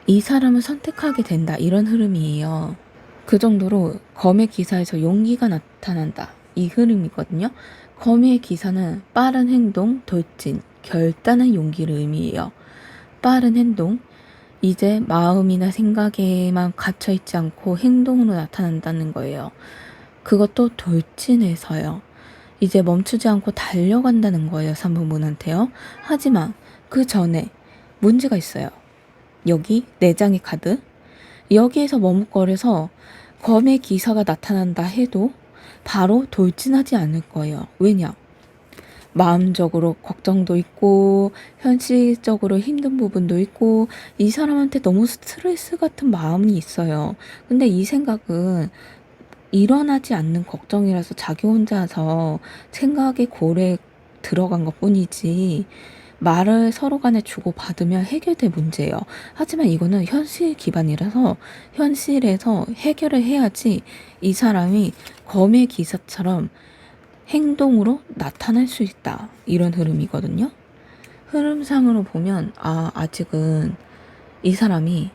이 사람을 선택하게 된다. 이런 흐름이에요. 그 정도로 검의 기사에서 용기가 나타난다. 이 흐름이거든요. 검의 기사는 빠른 행동, 돌진, 결단한 용기를 의미해요. 빠른 행동, 이제 마음이나 생각에만 갇혀있지 않고 행동으로 나타난다는 거예요. 그것도 돌진해서요. 이제 멈추지 않고 달려간다는 거예요. 3번분한테요. 하지만 그 전에 문제가 있어요. 여기 4장의 카드. 여기에서 머뭇거려서 검의 기사가 나타난다 해도 바로 돌진하지 않을 거예요. 왜냐? 마음적으로 걱정도 있고 현실적으로 힘든 부분도 있고 이 사람한테 너무 스트레스 같은 마음이 있어요. 근데 이 생각은 일어나지 않는 걱정이라서 자기 혼자서 생각에 고래 들어간 것 뿐이지 말을 서로 간에 주고받으면 해결될 문제예요. 하지만 이거는 현실 기반이라서 현실에서 해결을 해야지 이 사람이 검의 기사처럼 행동으로 나타날 수 있다. 이런 흐름이거든요. 흐름상으로 보면 아직은 이 사람이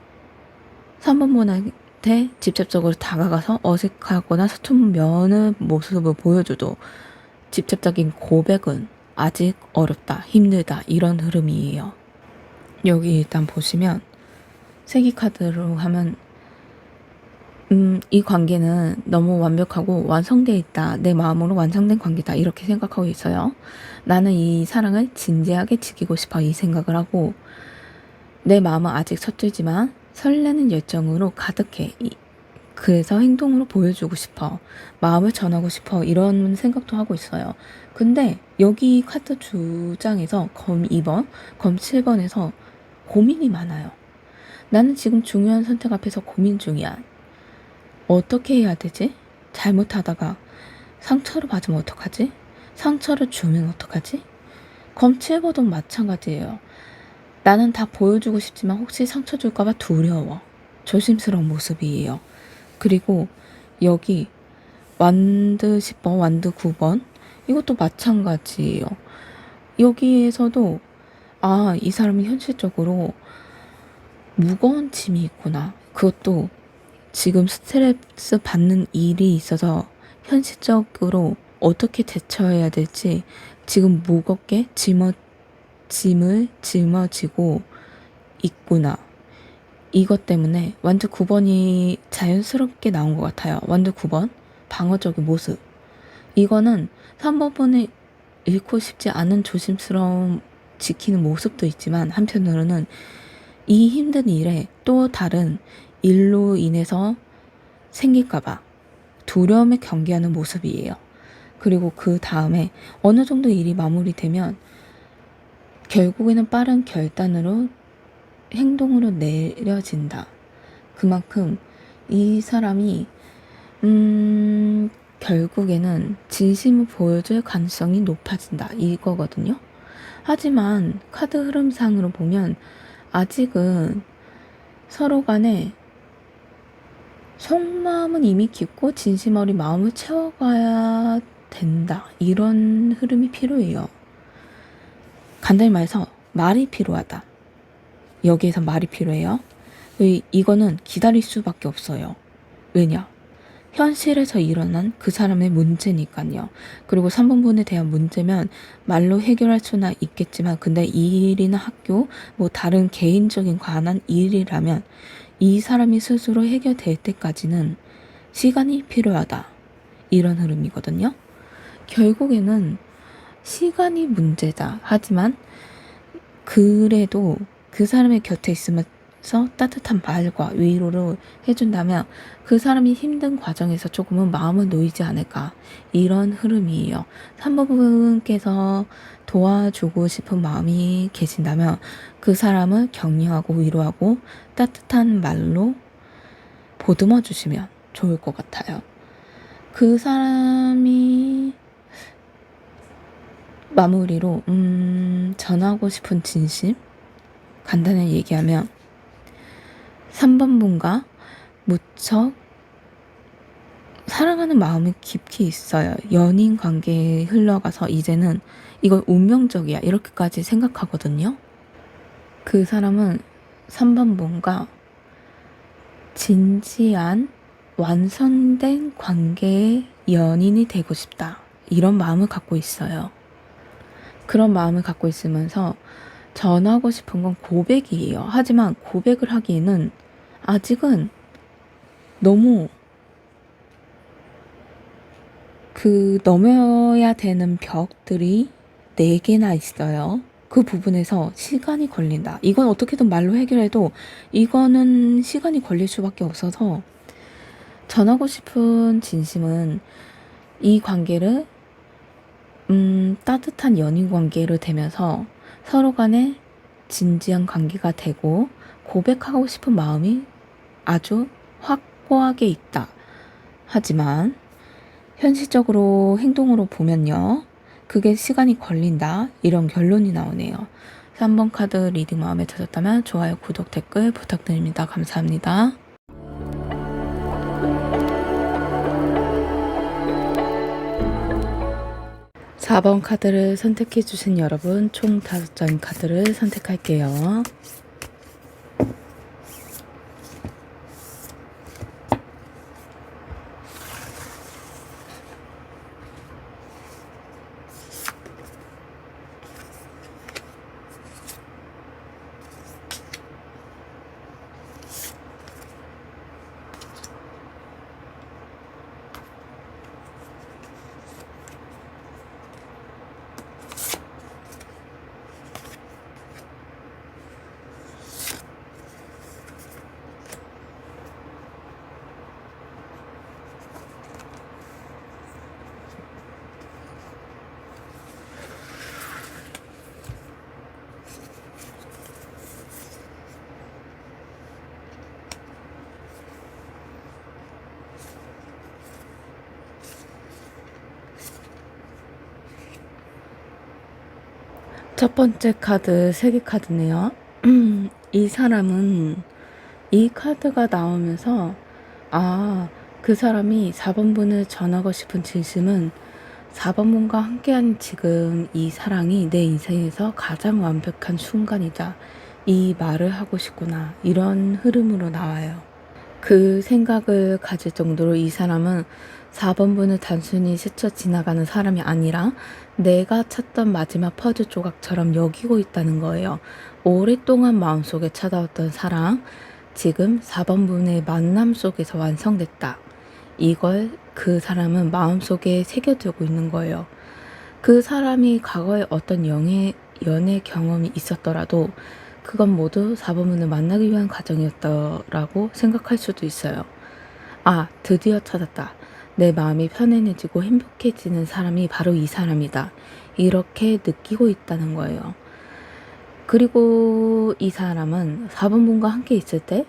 3번분한테 직접적으로 다가가서 어색하거나 서툰면의 모습을 보여줘도 직접적인 고백은 아직 어렵다, 힘들다 이런 흐름이에요. 여기 일단 보시면 세기 카드로 하면 이 관계는 너무 완벽하고 완성되어 있다. 내 마음으로 완성된 관계다. 이렇게 생각하고 있어요. 나는 이 사랑을 진지하게 지키고 싶어. 이 생각을 하고 내 마음은 아직 서툴지만 설레는 열정으로 가득해. 그래서 행동으로 보여주고 싶어. 마음을 전하고 싶어. 이런 생각도 하고 있어요. 근데 여기 카드 두 장에서 검 2번, 검 7번에서 고민이 많아요. 나는 지금 중요한 선택 앞에서 고민 중이야. 어떻게 해야 되지? 잘못하다가 상처를 받으면 어떡하지? 상처를 주면 어떡하지? 검 7번도 마찬가지예요. 나는 다 보여주고 싶지만 혹시 상처 줄까봐 두려워. 조심스러운 모습이에요. 그리고 여기 완드 10번, 완드 9번 이것도 마찬가지예요. 여기에서도 이 사람이 현실적으로 무거운 짐이 있구나. 그것도 지금 스트레스 받는 일이 있어서 현실적으로 어떻게 대처해야 될지 지금 무겁게 짐을 짊어지고 있구나. 이것 때문에 완드 9번이 자연스럽게 나온 것 같아요. 완드 9번 방어적인 모습. 이거는 3번분을 잃고 싶지 않은 조심스러움 지키는 모습도 있지만 한편으로는 이 힘든 일에 또 다른 일로 인해서 생길까봐 두려움에 경계하는 모습이에요. 그리고 그 다음에 어느 정도 일이 마무리되면 결국에는 빠른 결단으로 행동으로 내려진다. 그만큼 이 사람이 결국에는 진심을 보여줄 가능성이 높아진다. 이거거든요. 하지만 카드 흐름상으로 보면 아직은 서로 간에 속마음은 이미 깊고 진심 어린 마음을 채워가야 된다. 이런 흐름이 필요해요. 간단히 말해서 말이 필요하다. 여기에서 말이 필요해요. 이거는 기다릴 수밖에 없어요. 왜냐? 현실에서 일어난 그 사람의 문제니까요. 그리고 3번분에 대한 문제면 말로 해결할 수는 있겠지만 근데 이 일이나 학교 뭐 다른 개인적인 관한 일이라면 이 사람이 스스로 해결될 때까지는 시간이 필요하다. 이런 흐름이거든요. 결국에는 시간이 문제다. 하지만 그래도 그 사람의 곁에 있으면서 따뜻한 말과 위로를 해준다면 그 사람이 힘든 과정에서 조금은 마음을 놓이지 않을까. 이런 흐름이에요. 3번분께서 도와주고 싶은 마음이 계신다면 그 사람을 격려하고 위로하고 따뜻한 말로 보듬어 주시면 좋을 것 같아요. 그 사람이 마무리로 전하고 싶은 진심 간단히 얘기하면 3번분과 무척 사랑하는 마음이 깊이 있어요. 연인 관계에 흘러가서 이제는 이건 운명적이야. 이렇게까지 생각하거든요. 그 사람은 3번분과 진지한 완성된 관계의 연인이 되고 싶다. 이런 마음을 갖고 있어요. 그런 마음을 갖고 있으면서 전하고 싶은 건 고백이에요. 하지만 고백을 하기에는 아직은 너무 넘어야 되는 벽들이 4개나 있어요. 그 부분에서 시간이 걸린다. 이건 어떻게든 말로 해결해도 이거는 시간이 걸릴 수밖에 없어서 전하고 싶은 진심은 이 관계를 따뜻한 연인 관계로 되면서 서로 간에 진지한 관계가 되고 고백하고 싶은 마음이 아주 확고하게 있다. 하지만 현실적으로 행동으로 보면요. 그게 시간이 걸린다. 이런 결론이 나오네요. 3번 카드 리딩 마음에 드셨다면 좋아요, 구독, 댓글 부탁드립니다. 감사합니다. 4번 카드를 선택해 주신 여러분 총 5장 카드를 선택할게요. 첫 번째 카드 3개 카드네요. 이 사람은 이 카드가 나오면서 그 사람이 4번분을 전하고 싶은 진심은 4번분과 함께한 지금 이 사랑이 내 인생에서 가장 완벽한 순간이다. 이 말을 하고 싶구나. 이런 흐름으로 나와요. 그 생각을 가질 정도로 이 사람은 4번분을 단순히 스쳐 지나가는 사람이 아니라 내가 찾던 마지막 퍼즐 조각처럼 여기고 있다는 거예요. 오랫동안 마음속에 찾아왔던 사랑, 지금 4번분의 만남 속에서 완성됐다. 이걸 그 사람은 마음속에 새겨두고 있는 거예요. 그 사람이 과거에 어떤 연애 경험이 있었더라도 그건 모두 4번분을 만나기 위한 과정이었다라고 생각할 수도 있어요. 드디어 찾았다. 내 마음이 편안해지고 행복해지는 사람이 바로 이 사람이다. 이렇게 느끼고 있다는 거예요. 그리고 이 사람은 4번분과 함께 있을 때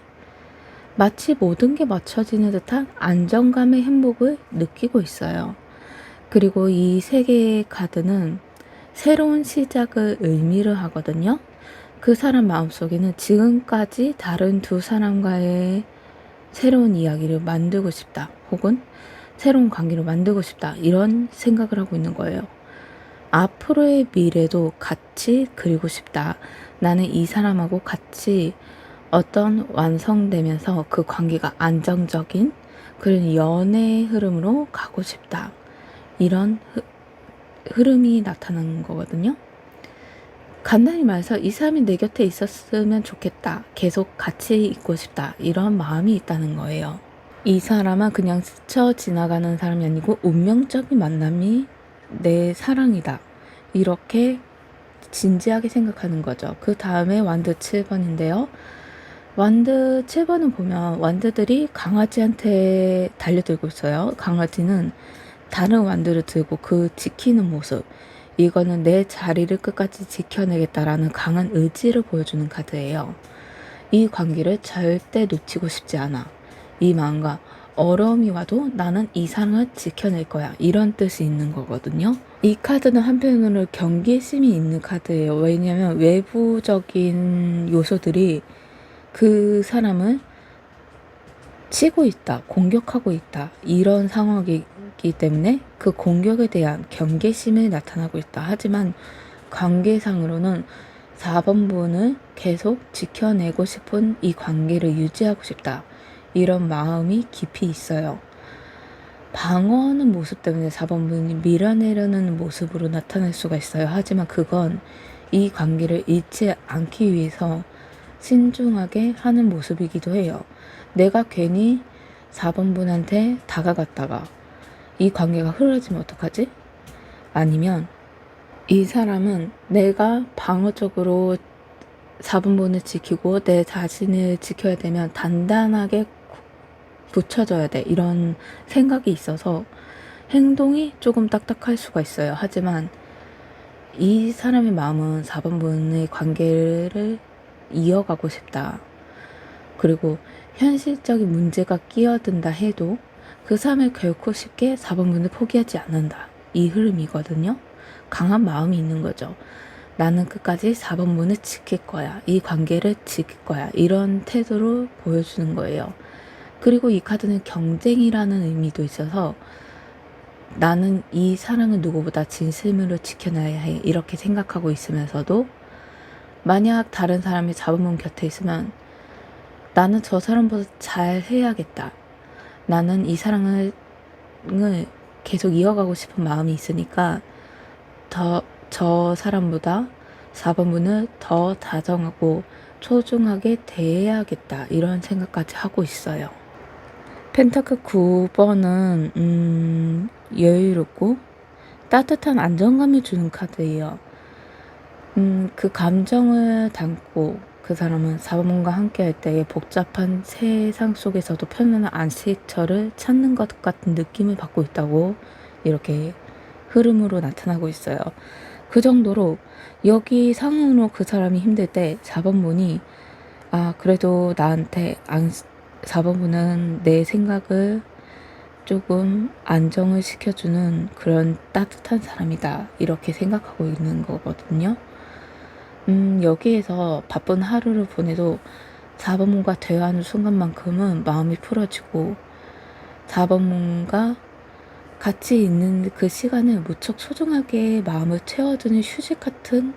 마치 모든 게 맞춰지는 듯한 안정감의 행복을 느끼고 있어요. 그리고 이 3개의 카드는 새로운 시작을 의미를 하거든요. 그 사람 마음속에는 지금까지 다른 2 사람과의 새로운 이야기를 만들고 싶다. 혹은 새로운 관계를 만들고 싶다. 이런 생각을 하고 있는 거예요. 앞으로의 미래도 같이 그리고 싶다. 나는 이 사람하고 같이 어떤 완성되면서 그 관계가 안정적인 그런 연애의 흐름으로 가고 싶다. 이런 흐름이 나타나는 거거든요. 간단히 말해서 이 사람이 내 곁에 있었으면 좋겠다. 계속 같이 있고 싶다. 이런 마음이 있다는 거예요. 이 사람은 그냥 스쳐 지나가는 사람이 아니고 운명적인 만남이 내 사랑이다. 이렇게 진지하게 생각하는 거죠. 그 다음에 완드 7번인데요. 완드 7번은 보면 완드들이 강아지한테 달려들고 있어요. 강아지는 다른 완드를 들고 그 지키는 모습. 이거는 내 자리를 끝까지 지켜내겠다라는 강한 의지를 보여주는 카드예요. 이 관계를 절대 놓치고 싶지 않아. 이 마음과 어려움이 와도 나는 이 사랑을 지켜낼 거야. 이런 뜻이 있는 거거든요. 이 카드는 한편으로 경계심이 있는 카드예요. 왜냐하면 외부적인 요소들이 그 사람을 치고 있다, 공격하고 있다. 이런 상황이기 때문에 그 공격에 대한 경계심이 나타나고 있다. 하지만 관계상으로는 4번분을 계속 지켜내고 싶은 이 관계를 유지하고 싶다. 이런 마음이 깊이 있어요. 방어하는 모습 때문에 4번분이 밀어내려는 모습으로 나타날 수가 있어요. 하지만 그건 이 관계를 잃지 않기 위해서 신중하게 하는 모습이기도 해요. 내가 괜히 4번분한테 다가갔다가 이 관계가 흐려지면 어떡하지? 아니면 이 사람은 내가 방어적으로 4번분을 지키고 내 자신을 지켜야 되면 단단하게 붙여줘야 돼. 이런 생각이 있어서 행동이 조금 딱딱할 수가 있어요. 하지만 이 사람의 마음은 4번분의 관계를 이어가고 싶다. 그리고 현실적인 문제가 끼어든다 해도 그 사람을 결코 쉽게 4번분을 포기하지 않는다. 이 흐름이거든요. 강한 마음이 있는 거죠. 나는 끝까지 4번분을 지킬 거야. 이 관계를 지킬 거야. 이런 태도로 보여주는 거예요. 그리고 이 카드는 경쟁이라는 의미도 있어서 나는 이 사랑을 누구보다 진심으로 지켜놔야 해. 이렇게 생각하고 있으면서도 만약 다른 사람이 4번분 곁에 있으면 나는 저 사람보다 잘 해야겠다. 나는 이 사랑을 계속 이어가고 싶은 마음이 있으니까 저 사람보다 4번분을 더 다정하고 소중하게 대해야겠다. 이런 생각까지 하고 있어요. 펜타클 9번은 여유롭고 따뜻한 안정감을 주는 카드예요. 그 감정을 담고 그 사람은 4번분과 함께 할 때의 복잡한 세상 속에서도 편안한 안식처를 찾는 것 같은 느낌을 받고 있다고 이렇게 흐름으로 나타나고 있어요. 그 정도로 여기 상황으로 그 사람이 힘들 때 4번분이 그래도 나한테 4번분은 내 생각을 조금 안정을 시켜주는 그런 따뜻한 사람이다. 이렇게 생각하고 있는 거거든요. 여기에서 바쁜 하루를 보내도 4번분과 대화하는 순간만큼은 마음이 풀어지고 4번분과 같이 있는 그 시간을 무척 소중하게 마음을 채워주는 휴식 같은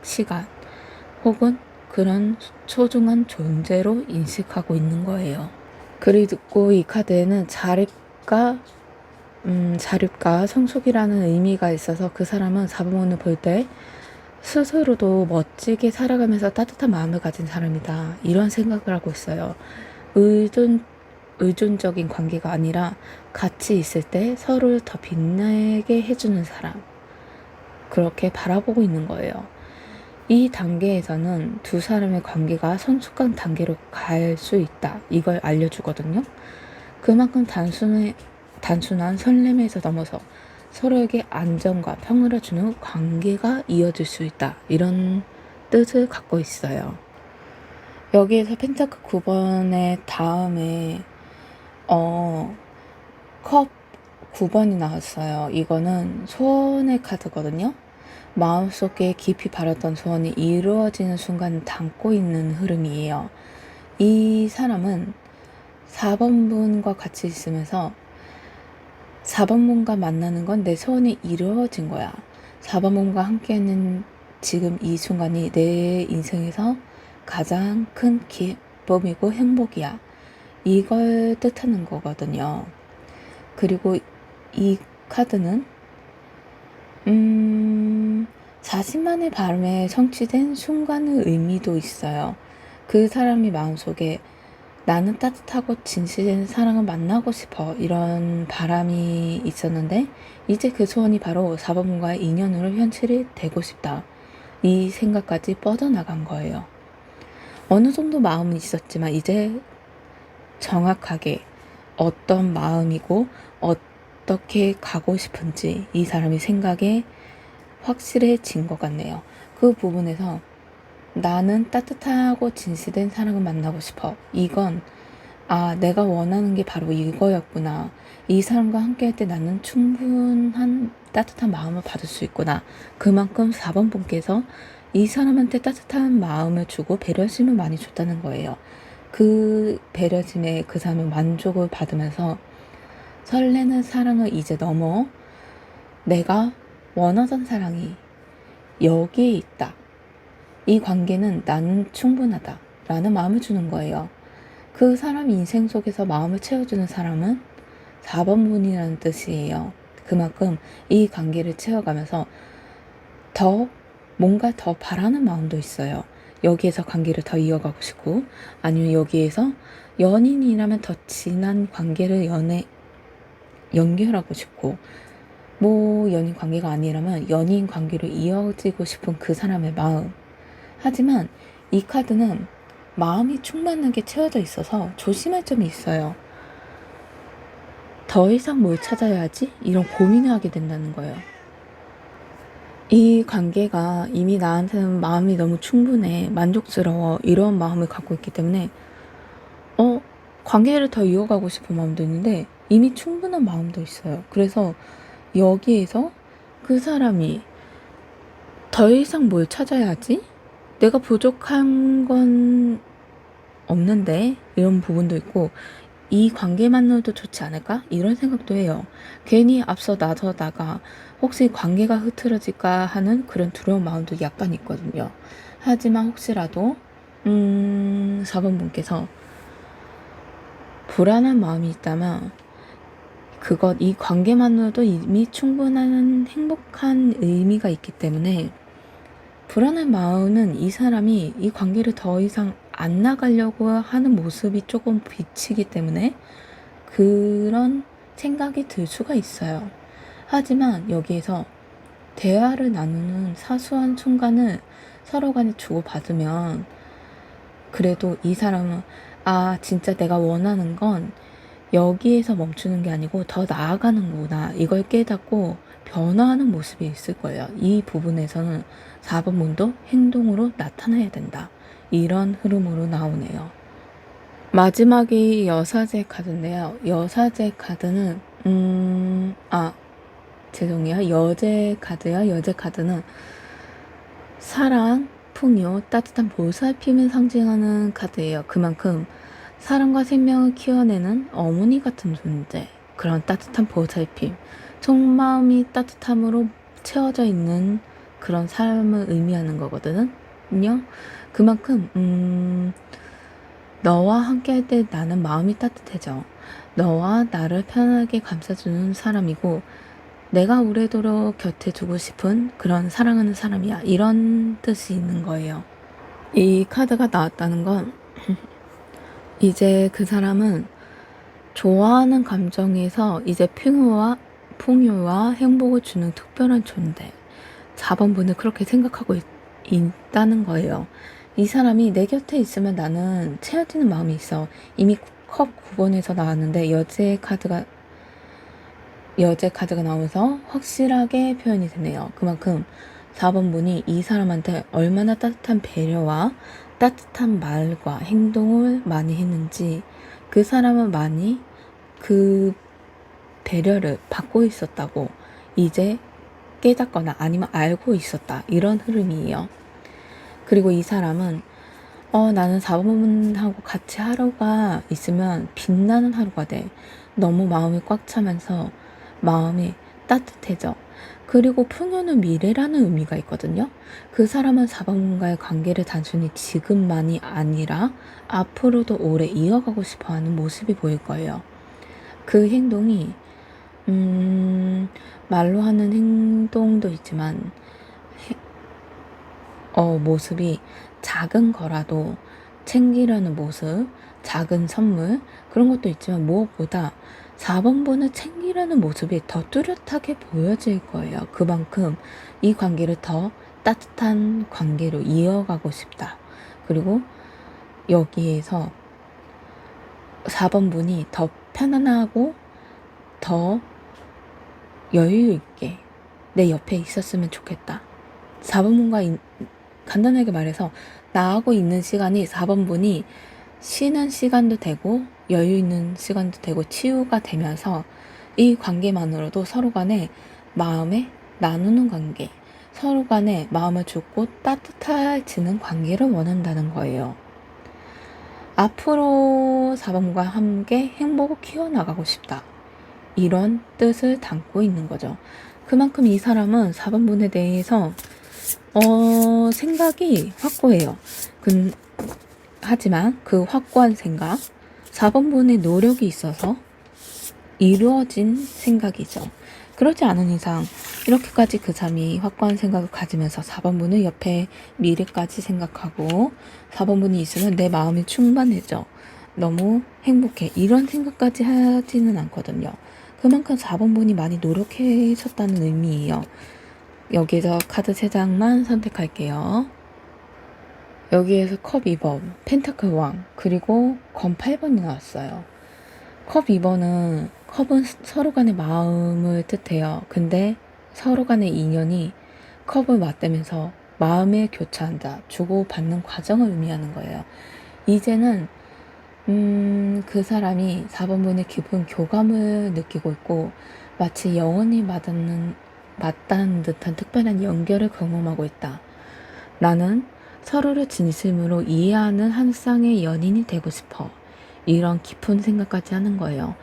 시간 혹은 그런 소중한 존재로 인식하고 있는 거예요. 그리고 이 카드에는 자립과 성숙이라는 의미가 있어서 그 사람은 4번분을 볼 때 스스로도 멋지게 살아가면서 따뜻한 마음을 가진 사람이다. 이런 생각을 하고 있어요. 의존적인 관계가 아니라 같이 있을 때 서로를 더 빛나게 해주는 사람. 그렇게 바라보고 있는 거예요. 이 단계에서는 두 사람의 관계가 성숙한 단계로 갈 수 있다. 이걸 알려주거든요. 그만큼 단순한 설렘에서 넘어서 서로에게 안정과 평화를 주는 관계가 이어질 수 있다. 이런 뜻을 갖고 있어요. 여기에서 펜타클 9번의 다음에 컵 9번이 나왔어요. 이거는 소원의 카드거든요. 마음속에 깊이 바랐던 소원이 이루어지는 순간 담고 있는 흐름이에요. 이 사람은 4번분과 같이 있으면서 4번분과 만나는 건 내 소원이 이루어진 거야. 4번분과 함께하는 지금 이 순간이 내 인생에서 가장 큰 기쁨이고 행복이야. 이걸 뜻하는 거거든요. 그리고 이 카드는 자신만의 바람에 성취된 순간의 의미도 있어요. 그 사람이 마음속에 나는 따뜻하고 진실된 사랑을 만나고 싶어 이런 바람이 있었는데 이제 그 소원이 바로 4번분과의 인연으로 현실이 되고 싶다. 이 생각까지 뻗어나간 거예요. 어느 정도 마음은 있었지만 이제 정확하게 어떤 마음이고 어떻게 가고 싶은지 이 사람이 생각에 확실해진 것 같네요. 그 부분에서 나는 따뜻하고 진실된 사랑을 만나고 싶어. 이건 내가 원하는 게 바로 이거였구나. 이 사람과 함께 할 때 나는 충분한 따뜻한 마음을 받을 수 있구나. 그만큼 4번분께서 이 사람한테 따뜻한 마음을 주고 배려심을 많이 줬다는 거예요. 그 배려심에 그 사람은 만족을 받으면서 설레는 사랑을 이제 넘어 내가 원하던 사랑이 여기에 있다. 이 관계는 나는 충분하다. 라는 마음을 주는 거예요. 그 사람 인생 속에서 마음을 채워주는 사람은 4번분이라는 뜻이에요. 그만큼 이 관계를 채워가면서 더 뭔가 더 바라는 마음도 있어요. 여기에서 관계를 더 이어가고 싶고, 아니면 여기에서 연인이라면 더 진한 관계를 연결하고 싶고, 뭐 연인 관계가 아니라면 연인 관계로 이어지고 싶은 그 사람의 마음. 하지만 이 카드는 마음이 충만하게 채워져 있어서 조심할 점이 있어요. 더 이상 뭘 찾아야 하지? 이런 고민을 하게 된다는 거예요. 이 관계가 이미 나한테는 마음이 너무 충분해, 만족스러워, 이런 마음을 갖고 있기 때문에 관계를 더 이어가고 싶은 마음도 있는데 이미 충분한 마음도 있어요. 그래서 여기에서 그 사람이 더 이상 뭘 찾아야 하지? 내가 부족한 건 없는데, 이런 부분도 있고, 이 관계만으로도 좋지 않을까? 이런 생각도 해요. 괜히 앞서 나서다가 혹시 관계가 흐트러질까 하는 그런 두려운 마음도 약간 있거든요. 하지만 혹시라도 4번 분께서 불안한 마음이 있다면 이 관계만으로도 이미 충분한 행복한 의미가 있기 때문에, 불안한 마음은 이 사람이 이 관계를 더 이상 안 나가려고 하는 모습이 조금 비치기 때문에 그런 생각이 들 수가 있어요. 하지만 여기에서 대화를 나누는 사소한 순간을 서로 간에 주고받으면, 그래도 이 사람은 진짜 내가 원하는 건 여기에서 멈추는 게 아니고 더 나아가는구나, 이걸 깨닫고 변화하는 모습이 있을 거예요. 이 부분에서는 4번 문도 행동으로 나타나야 된다, 이런 흐름으로 나오네요. 마지막이 여사제 카드인데요. 여사제 카드는 죄송해요. 여제 카드요. 여제 카드는 사랑, 풍요, 따뜻한 보살핌을 상징하는 카드예요. 그만큼 사랑과 생명을 키워내는 어머니 같은 존재, 그런 따뜻한 보살핌, 속마음이 따뜻함으로 채워져 있는 그런 삶을 의미하는 거거든요. 그만큼 너와 함께 할 때 나는 마음이 따뜻해져. 너와 나를 편하게 감싸주는 사람이고, 내가 오래도록 곁에 두고 싶은 그런 사랑하는 사람이야, 이런 뜻이 있는 거예요. 이 카드가 나왔다는 건 이제 그 사람은 좋아하는 감정에서 이제 풍요와 행복을 주는 특별한 존재, 4번 분을 그렇게 생각하고 있다는 거예요. 이 사람이 내 곁에 있으면 나는 채워지는 마음이 있어. 이미 컵 9번에서 나왔는데 여제 카드가 나오면서 확실하게 표현이 되네요. 그만큼 4번 분이 이 사람한테 얼마나 따뜻한 배려와 따뜻한 말과 행동을 많이 했는지, 그 사람은 많이 그 배려를 받고 있었다고 이제 깨닫거나 아니면 알고 있었다, 이런 흐름이에요. 그리고 이 사람은 나는 4번하고 같이 하루가 있으면 빛나는 하루가 돼. 너무 마음이 꽉 차면서 마음이 따뜻해져. 그리고 풍요는 미래라는 의미가 있거든요. 그 사람은 4번과의 관계를 단순히 지금만이 아니라 앞으로도 오래 이어가고 싶어하는 모습이 보일 거예요. 그 행동이 말로 하는 행동도 있지만 모습이 작은 거라도 챙기려는 모습, 작은 선물, 그런 것도 있지만 무엇보다 4번분을 챙기려는 모습이 더 뚜렷하게 보여질 거예요. 그만큼 이 관계를 더 따뜻한 관계로 이어가고 싶다. 그리고 여기에서 4번분이 더 편안하고 더 여유 있게 내 옆에 있었으면 좋겠다. 4번분과 간단하게 말해서 나하고 있는 시간이 4번분이 쉬는 시간도 되고 여유 있는 시간도 되고 치유가 되면서 이 관계만으로도 서로 간에 마음에 나누는 관계, 서로 간에 마음을 주고 따뜻해지는 관계를 원한다는 거예요. 앞으로 4번과 함께 행복을 키워나가고 싶다, 이런 뜻을 담고 있는 거죠. 그만큼 이 사람은 4번분에 대해서 생각이 확고해요. 하지만 그 확고한 생각, 4번분의 노력이 있어서 이루어진 생각이죠. 그렇지 않은 이상 이렇게까지 그 사람이 확고한 생각을 가지면서 4번분은 옆에 미래까지 생각하고 4번분이 있으면 내 마음이 충만해져. 너무 행복해. 이런 생각까지 하지는 않거든요. 그만큼 4번분이 많이 노력하셨다는 의미예요. 여기서 카드 3장만 선택할게요. 여기에서 컵 2번, 펜타클 왕, 그리고 검 8번이 나왔어요. 컵 2번은 컵은 서로 간의 마음을 뜻해요. 근데 서로 간의 인연이 컵을 맞대면서 마음에 교차한다. 주고받는 과정을 의미하는 거예요. 이제는 그 사람이 4번분의 깊은 교감을 느끼고 있고 마치 영혼이 맞닿는 듯한 특별한 연결을 경험하고 있다. 나는 서로를 진심으로 이해하는 한 쌍의 연인이 되고 싶어. 이런 깊은 생각까지 하는 거예요.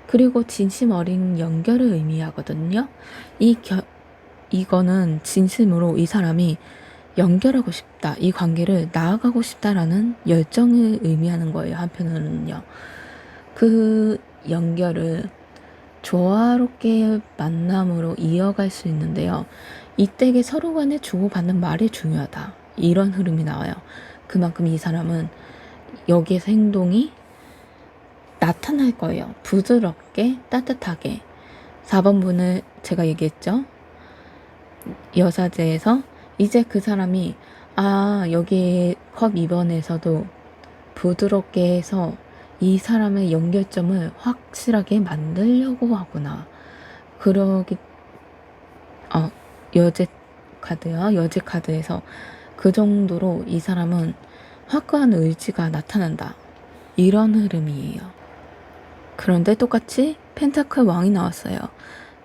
그리고 진심 어린 연결을 의미하거든요. 이거는 진심으로 이 사람이 연결하고 싶다. 이 관계를 나아가고 싶다라는 열정을 의미하는 거예요. 한편으로는요. 그 연결을 조화롭게 만남으로 이어갈 수 있는데요. 이때에 서로 간에 주고받는 말이 중요하다. 이런 흐름이 나와요. 그만큼 이 사람은 여기에서 행동이 나타날 거예요. 부드럽게 따뜻하게. 4번분을 제가 얘기했죠. 여사제에서 이제 그 사람이 여기 컵 2번에서도 부드럽게 해서 이 사람의 연결점을 확실하게 만들려고 하구나. 여제 카드요. 여제 카드에서 그 정도로 이 사람은 확고한 의지가 나타난다. 이런 흐름이에요. 그런데 똑같이 펜타클 왕이 나왔어요.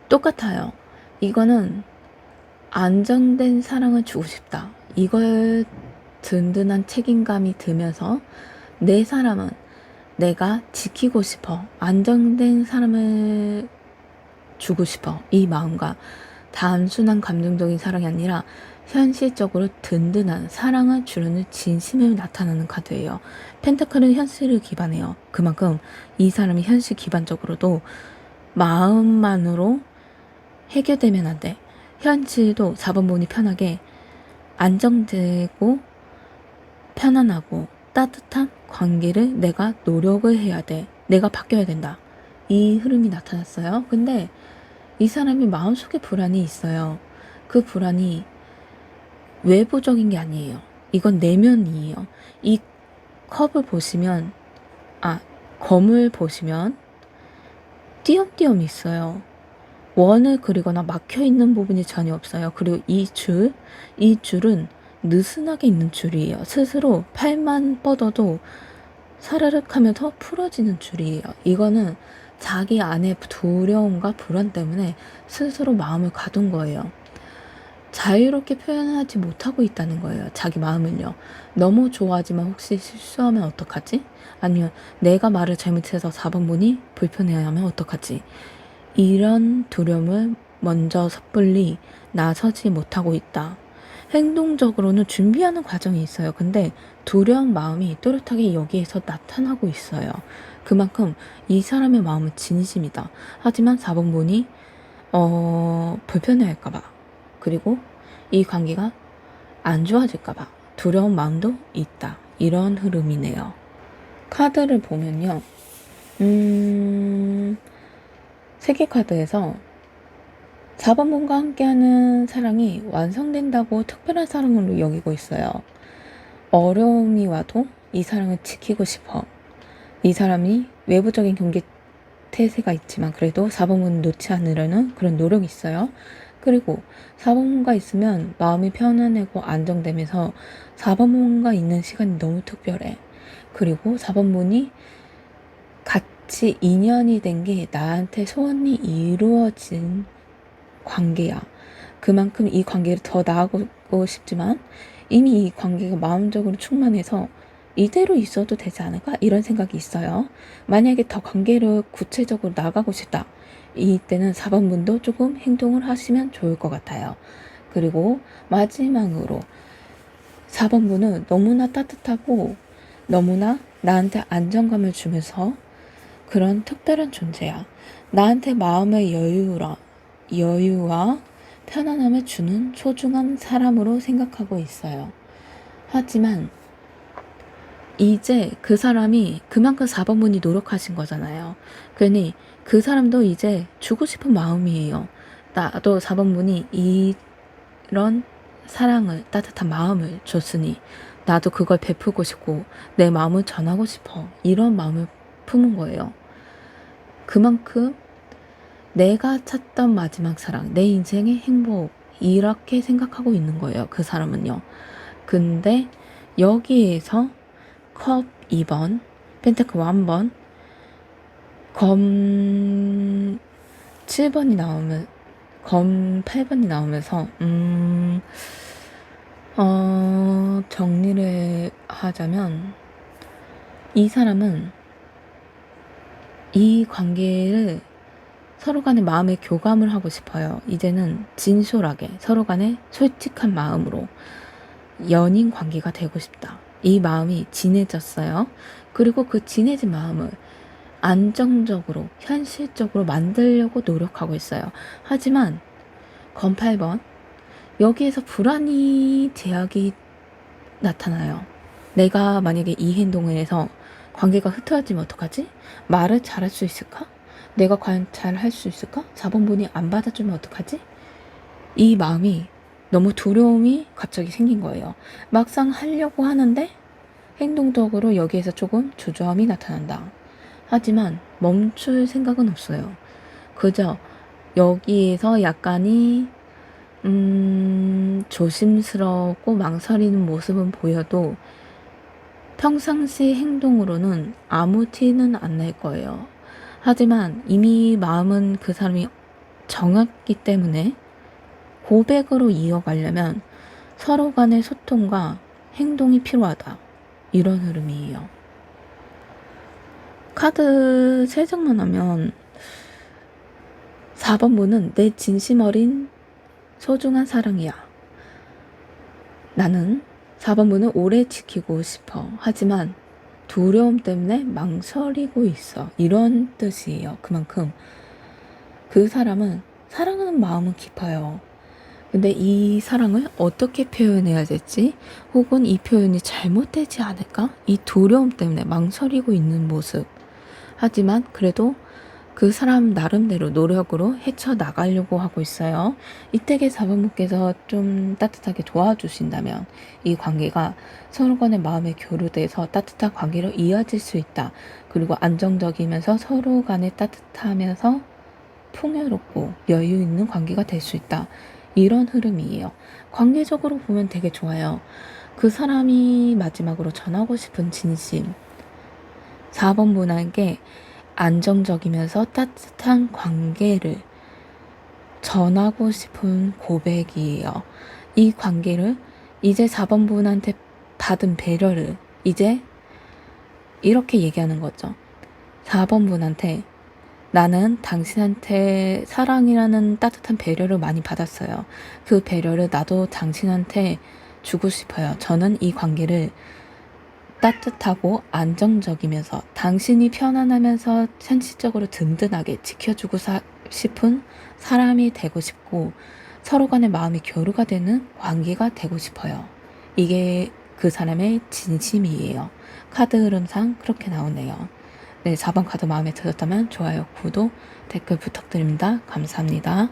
똑같아요. 이거는 안정된 사랑을 주고 싶다. 이걸 든든한 책임감이 들면서 내 사람은 내가 지키고 싶어. 안정된 사람을 주고 싶어. 이 마음과 단순한 감정적인 사랑이 아니라 현실적으로 든든한 사랑을 주려는 진심을 나타내는 카드예요. 펜타클은 현실을 기반해요. 그만큼 이 사람이 현실 기반적으로도 마음만으로 해결되면 안 돼. 현실도 4번분이 편하게 안정되고 편안하고 따뜻한 관계를 내가 노력을 해야 돼. 내가 바뀌어야 된다. 이 흐름이 나타났어요. 근데 이 사람이 마음속에 불안이 있어요. 그 불안이 외부적인 게 아니에요. 이건 내면이에요. 이 컵을 보시면, 검을 보시면 띄엄띄엄 있어요. 원을 그리거나 막혀있는 부분이 전혀 없어요. 그리고 이 줄은 느슨하게 있는 줄이에요. 스스로 팔만 뻗어도 사르륵 하면서 풀어지는 줄이에요. 이거는 자기 안에 두려움과 불안 때문에 스스로 마음을 가둔 거예요. 자유롭게 표현하지 못하고 있다는 거예요. 자기 마음을요. 너무 좋아하지만 혹시 실수하면 어떡하지? 아니면 내가 말을 잘못해서 4번분이 불편해하면 어떡하지? 이런 두려움을 먼저 섣불리 나서지 못하고 있다. 행동적으로는 준비하는 과정이 있어요. 근데 두려운 마음이 또렷하게 여기에서 나타나고 있어요. 그만큼 이 사람의 마음은 진심이다. 하지만 4번분이 불편해할까봐, 그리고 이 관계가 안 좋아질까봐 두려운 마음도 있다. 이런 흐름이네요. 카드를 보면요. 세계 카드에서 4번분과 함께하는 사랑이 완성된다고 특별한 사랑으로 여기고 있어요. 어려움이 와도 이 사랑을 지키고 싶어. 이 사람이 외부적인 경계 태세가 있지만 그래도 4번분 놓지 않으려는 그런 노력이 있어요. 그리고 4번분과 있으면 마음이 편안하고 안정되면서 4번분과 있는 시간이 너무 특별해. 그리고 4번분이 같이 인연이 된 게 나한테 소원이 이루어진 관계야. 그만큼 이 관계를 더 나아가고 싶지만 이미 이 관계가 마음적으로 충만해서 이대로 있어도 되지 않을까? 이런 생각이 있어요. 만약에 더 관계를 구체적으로 나가고 싶다. 이때는 4번분도 조금 행동을 하시면 좋을 것 같아요. 그리고 마지막으로 4번분은 너무나 따뜻하고 너무나 나한테 안정감을 주면서 그런 특별한 존재야. 나한테 마음의 여유와 편안함을 주는 소중한 사람으로 생각하고 있어요. 하지만 이제 그 사람이 그만큼 4번분이 노력하신 거잖아요. 그러니 그 사람도 이제 주고 싶은 마음이에요. 나도 4번분이 이런 사랑을, 따뜻한 마음을 줬으니 나도 그걸 베풀고 싶고 내 마음을 전하고 싶어. 이런 마음을 품은 거예요. 그만큼 내가 찾던 마지막 사랑, 내 인생의 행복, 이렇게 생각하고 있는 거예요. 그 사람은요. 근데 여기에서 컵 2번, 펜타클 1번, 검 7번이 나오면, 검 8번이 나오면서 정리를 하자면 이 사람은 이 관계를 서로 간에 마음의 교감을 하고 싶어요. 이제는 진솔하게 서로 간에 솔직한 마음으로 연인 관계가 되고 싶다. 이 마음이 진해졌어요. 그리고 그 진해진 마음을 안정적으로, 현실적으로 만들려고 노력하고 있어요. 하지만 검 8번, 여기에서 불안이 제약이 나타나요. 내가 만약에 이 행동을 해서 관계가 흐트러지면 어떡하지? 말을 잘할 수 있을까? 내가 과연 잘 할 수 있을까? 4번분이 안 받아주면 어떡하지? 이 마음이 너무 두려움이 갑자기 생긴 거예요. 막상 하려고 하는데 행동적으로 여기에서 조금 주저함이 나타난다. 하지만 멈출 생각은 없어요. 그저 여기에서 약간이 조심스럽고 망설이는 모습은 보여도 평상시 행동으로는 아무 티는 안 날 거예요. 하지만 이미 마음은 그 사람이 정했기 때문에 고백으로 이어가려면 서로 간의 소통과 행동이 필요하다. 이런 흐름이에요. 카드 3장만 하면 4번분은 내 진심 어린 소중한 사랑이야. 나는 4번분을 오래 지키고 싶어. 하지만 두려움 때문에 망설이고 있어. 이런 뜻이에요. 그만큼 그 사람은 사랑하는 마음은 깊어요. 근데 이 사랑을 어떻게 표현해야 될지, 혹은 이 표현이 잘못되지 않을까? 이 두려움 때문에 망설이고 있는 모습. 하지만 그래도 그 사람 나름대로 노력으로 헤쳐나가려고 하고 있어요. 이택의 4번분께서 좀 따뜻하게 도와주신다면 이 관계가 서로 간의 마음에 교류돼서 따뜻한 관계로 이어질 수 있다. 그리고 안정적이면서 서로 간에 따뜻하면서 풍요롭고 여유 있는 관계가 될 수 있다. 이런 흐름이에요. 관계적으로 보면 되게 좋아요. 그 사람이 마지막으로 전하고 싶은 진심, 4번분에게 안정적이면서 따뜻한 관계를 전하고 싶은 고백이에요. 이 관계를 이제 4번분한테 받은 배려를 이제 이렇게 얘기하는 거죠. 4번분한테 나는 당신한테 사랑이라는 따뜻한 배려를 많이 받았어요. 그 배려를 나도 당신한테 주고 싶어요. 저는 이 관계를 따뜻하고 안정적이면서 당신이 편안하면서 현실적으로 든든하게 지켜주고 싶은 사람이 되고 싶고 서로 간의 마음이 교류가 되는 관계가 되고 싶어요. 이게 그 사람의 진심이에요. 카드 흐름상 그렇게 나오네요. 네, 4번 카드 마음에 들었다면 좋아요, 구독, 댓글 부탁드립니다. 감사합니다.